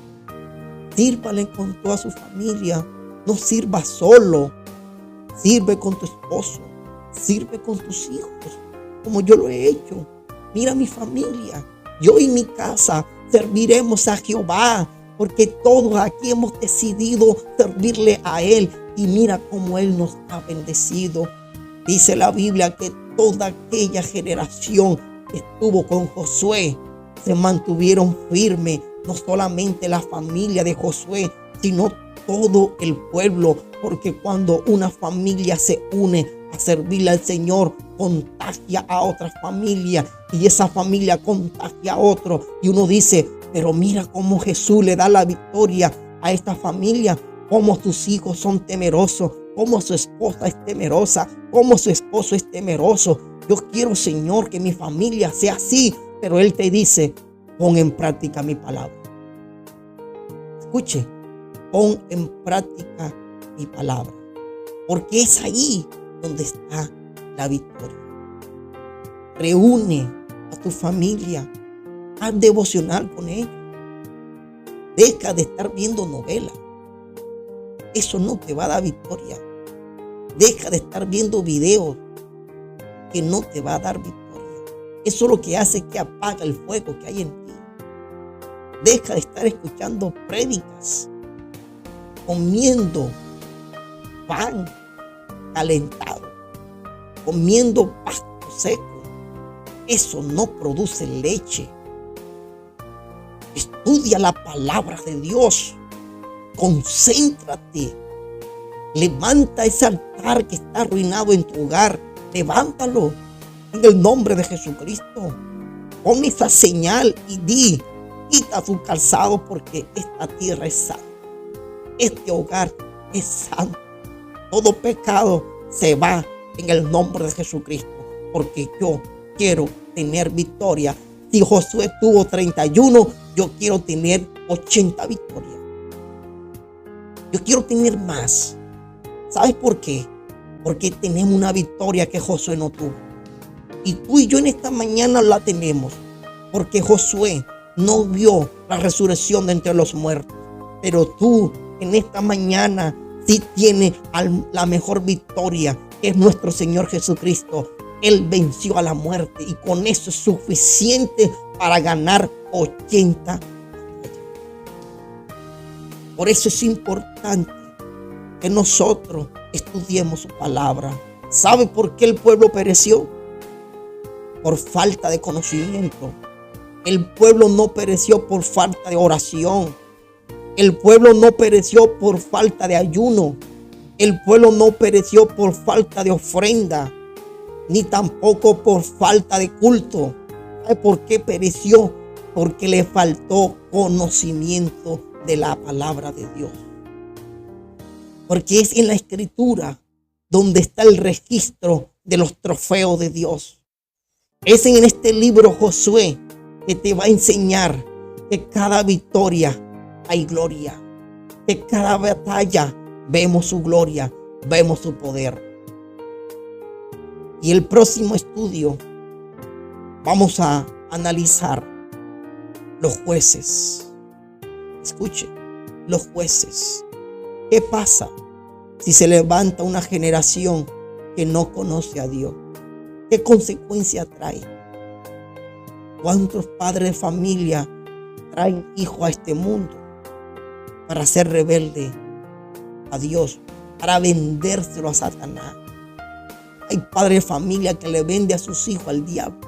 sírvalen con toda su familia. No sirva solo, sirve con tu esposo, sirve con tus hijos, como yo lo he hecho. Mira mi familia. Yo y mi casa serviremos a Jehová, porque todos aquí hemos decidido servirle a Él. Y mira cómo Él nos ha bendecido. Dice la Biblia que toda aquella generación que estuvo con Josué se mantuvieron firmes. No solamente la familia de Josué, sino todo el pueblo. Porque cuando una familia se une a servirle al Señor, contagia a otra familia, y esa familia contagia a otro. Y uno dice, pero mira cómo Jesús le da la victoria a esta familia, cómo sus hijos son temerosos, cómo su esposa es temerosa, cómo su esposo es temeroso. Yo quiero, Señor, que mi familia sea así. Pero Él te dice, pon en práctica mi palabra. Escuche, pon en práctica mi palabra, porque es ahí donde está la victoria. Reúne a tu familia, haz devocional con ellos. Deja de estar viendo novelas. Eso no te va a dar victoria. Deja de estar viendo videos que no te va a dar victoria. Eso lo que hace es que apaga el fuego que hay en ti. Deja de estar escuchando prédicas, comiendo pan calentado, comiendo pasto seco. Eso no produce leche. Estudia la palabra de Dios. Concéntrate. Levanta ese altar que está arruinado en tu hogar. Levántalo en el nombre de Jesucristo. Pon esa señal y di, quita tu calzado, porque esta tierra es santa. Este hogar es santo. Todo pecado se va en el nombre de Jesucristo, porque yo quiero tener victoria. Si Josué tuvo 31, yo quiero tener 80 victorias. Yo quiero tener más. ¿Sabes por qué? Porque tenemos una victoria que Josué no tuvo. Y tú y yo en esta mañana la tenemos, porque Josué no vio la resurrección de entre los muertos. Pero tú en esta mañana sí tienes la mejor victoria, que es nuestro Señor Jesucristo. Él venció a la muerte y con eso es suficiente para ganar 80. Por eso es importante que nosotros estudiemos su palabra. ¿Sabe por qué el pueblo pereció? Por falta de conocimiento. El pueblo no pereció por falta de oración. El pueblo no pereció por falta de ayuno. El pueblo no pereció por falta de ofrenda, ni tampoco por falta de culto. ¿Sabe por qué pereció? Porque le faltó conocimiento de la palabra de Dios. Porque es en la Escritura donde está el registro de los trofeos de Dios. Es en este libro Josué que te va a enseñar que cada victoria hay gloria, que cada batalla vemos su gloria, vemos su poder. Y el próximo estudio vamos a analizar los jueces. Escuche, los jueces. ¿Qué pasa si se levanta una generación que no conoce a Dios? ¿Qué consecuencia trae? ¿Cuántos padres de familia traen hijos a este mundo para ser rebelde a Dios, para vendérselo a Satanás? Hay padres de familia que le vende a sus hijos al diablo.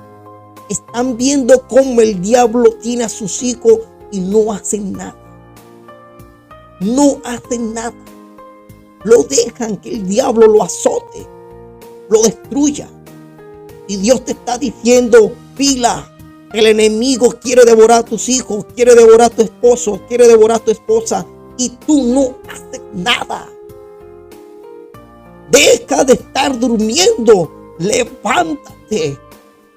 Están viendo cómo el diablo tiene a sus hijos y no hacen nada. No hacen nada. Lo dejan que el diablo lo azote, lo destruya. Y Dios te está diciendo, pila, el enemigo quiere devorar a tus hijos, quiere devorar a tu esposo, quiere devorar a tu esposa, y tú no haces nada. Deja de estar durmiendo. Levántate.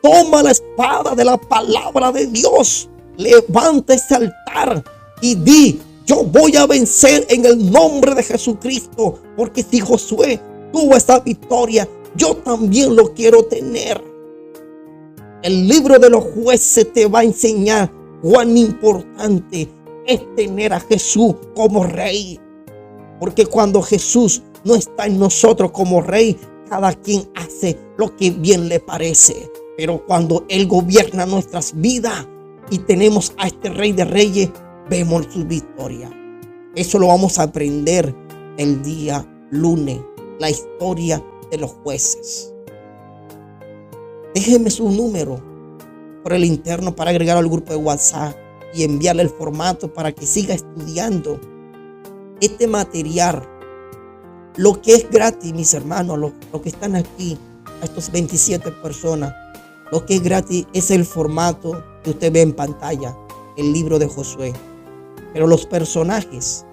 Toma la espada de la palabra de Dios. Levanta ese altar y di, yo voy a vencer en el nombre de Jesucristo. Porque si Josué tuvo esa victoria, yo también lo quiero tener. El libro de los jueces te va a enseñar cuán importante es tener a Jesús como rey. Porque cuando Jesús no está en nosotros como rey, cada quien hace lo que bien le parece. Pero cuando Él gobierna nuestras vidas y tenemos a este Rey de Reyes, vemos su victoria. Eso lo vamos a aprender el día lunes, la historia de los jueces. Déjeme su número por el interno para agregar al grupo de WhatsApp y enviarle el formato para que siga estudiando este material. Lo que es gratis, mis hermanos, los que están aquí, a estos 27 personas, lo que es gratis es el formato que usted ve en pantalla, el libro de Josué. Pero los personajes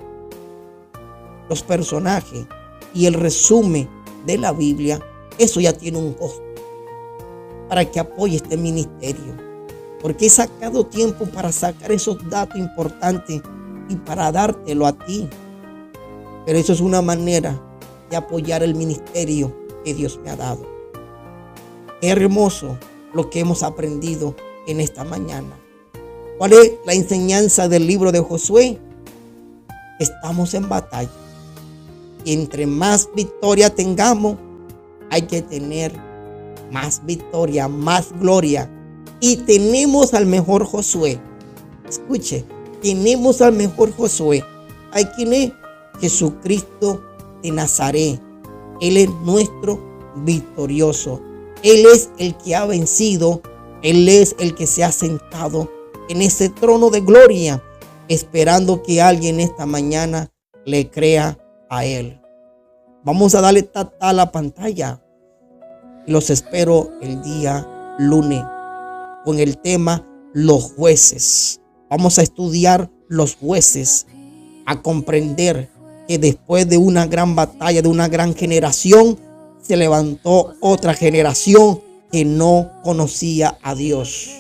y el resumen de la Biblia, eso ya tiene un costo para que apoye este ministerio. Porque he sacado tiempo para sacar esos datos importantes y para dártelo a ti. Pero eso es una manera de apoyar el ministerio que Dios me ha dado. Qué hermoso lo que hemos aprendido en esta mañana. ¿Cuál es la enseñanza del libro de Josué? Estamos en batalla. Y entre más victoria tengamos, hay que tener más victoria, más gloria. Y tenemos al mejor Josué. Escuche, tenemos al mejor Josué. ¿Hay quién es? Jesucristo de Nazaret. Él es nuestro victorioso. Él es el que ha vencido. Él es el que se ha sentado en ese trono de gloria, esperando que alguien esta mañana le crea a Él. Vamos a darle tata a la pantalla. Y los espero el día lunes con el tema los jueces. Vamos a estudiar los jueces, a comprender que después de una gran batalla, de una gran generación, se levantó otra generación que no conocía a Dios.